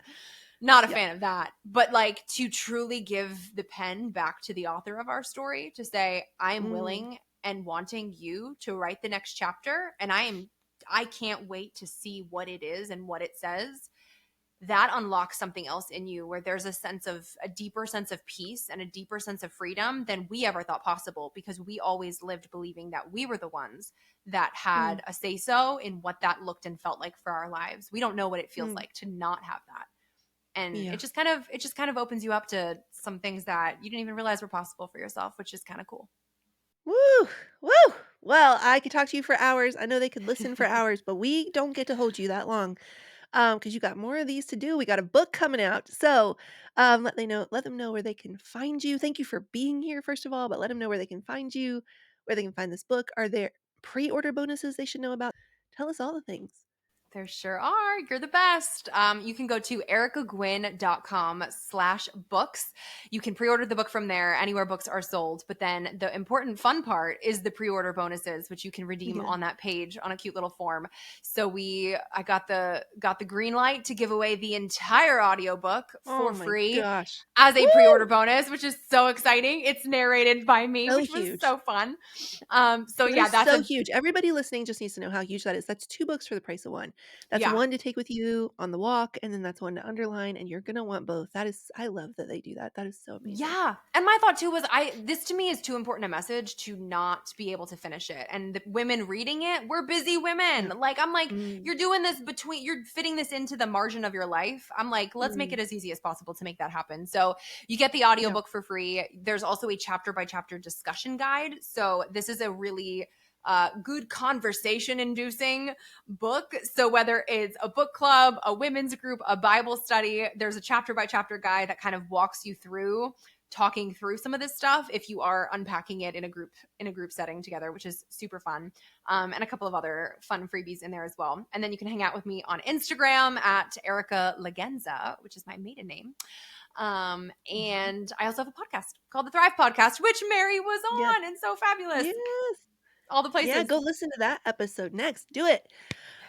not a Yeah. fan of that. But like to truly give the pen back to the author of our story to say, I am Mm. willing and wanting you to write the next chapter. And I can't wait to see what it is and what it says. That unlocks something else in you where there's a deeper sense of peace and a deeper sense of freedom than we ever thought possible because we always lived believing that we were the ones that Mm. had a say so in what that looked and felt like for our lives. We don't know what it feels Mm. like to not have that. And Yeah. it just kind of opens you up to some things that you didn't even realize were possible for yourself, which is kind of cool. Woo! Woo! Well, I could talk to you for hours. I know they could listen for hours, but we don't get to hold you that long. Because you got more of these to do. We got a book coming out. So, let them know where they can find you. Thank you for being here, first of all, but let them know where they can find you, where they can find this book. Are there pre-order bonuses they should know about? Tell us all the things. There sure are. You're the best. You can go to ericagwynn.com/books. You can pre-order the book from there, anywhere books are sold. But then the important fun part is the pre-order bonuses, which you can redeem Yeah. on that page on a cute little form. So I got the green light to give away the entire audiobook Oh for my free gosh. as a pre-order Woo! bonus, which is so exciting. It's narrated by me, So which was huge. so fun. So That yeah, is that's so a huge. Everybody listening just needs to know how huge that is. That's 2 books for the price of 1. That's yeah. 1 to take with you on the walk, and then that's 1 to underline, and you're gonna want both. That is I love that they do that. That is so amazing. Yeah. And my thought too was this to me is too important a message to not be able to finish it. And the women reading it, we're busy women. Yeah. Like I'm like, Mm, you're fitting this into the margin of your life. I'm like, let's make mm, it as easy as possible to make that happen. So you get the yeah. audiobook for free. There's also a chapter by chapter discussion guide. So this is a really good conversation inducing book. So whether it's a book club, a women's group, a Bible study, there's a chapter by chapter guide that kind of walks you through talking through some of this stuff if you are unpacking it in a group setting together, which is super fun. And a couple of other fun freebies in there as well. And then you can hang out with me on Instagram at Erica Ligenza, which is my maiden name. Mhm. And I also have a podcast called the Thrive Podcast, which Mary was Yes. on, and so fabulous. Yes. All the Yeah, places. go listen to that episode next. Do it.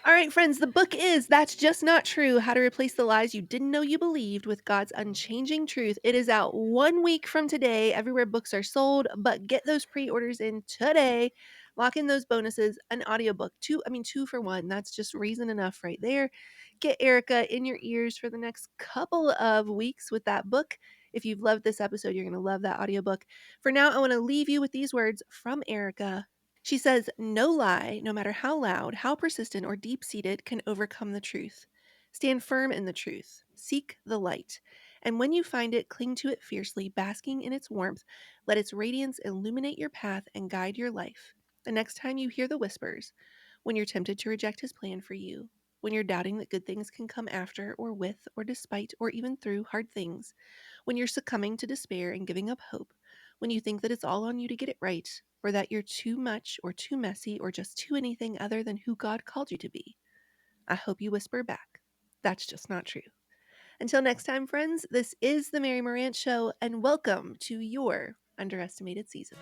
All right, friends, the book is That's Just Not True: How to Replace the Lies You Didn't Know You Believed with God's Unchanging Truth. It is out 1 week from today, everywhere books are sold, but get those pre-orders in today. Lock in those bonuses, an audiobook, 2 for 1. That's just reason enough right there. Get Erica in your ears for the next couple of weeks with that book. If you've loved this episode, you're going to love that audiobook. For now, I want to leave you with these words from Erica. She says, no lie, no matter how loud, how persistent, or deep seated, can overcome the truth. Stand firm in the truth. Seek the light. And when you find it, cling to it fiercely, basking in its warmth. Let its radiance illuminate your path and guide your life. The next time you hear the whispers, when you're tempted to reject his plan for you, when you're doubting that good things can come after, or with, or despite, or even through hard things, when you're succumbing to despair and giving up hope, when you think that it's all on you to get it right, or that you're too much or too messy or just too anything other than who God called you to be, I hope you whisper back, that's just not true. Until next time, friends, this is the Mary Morant Show, and welcome to your underestimated season.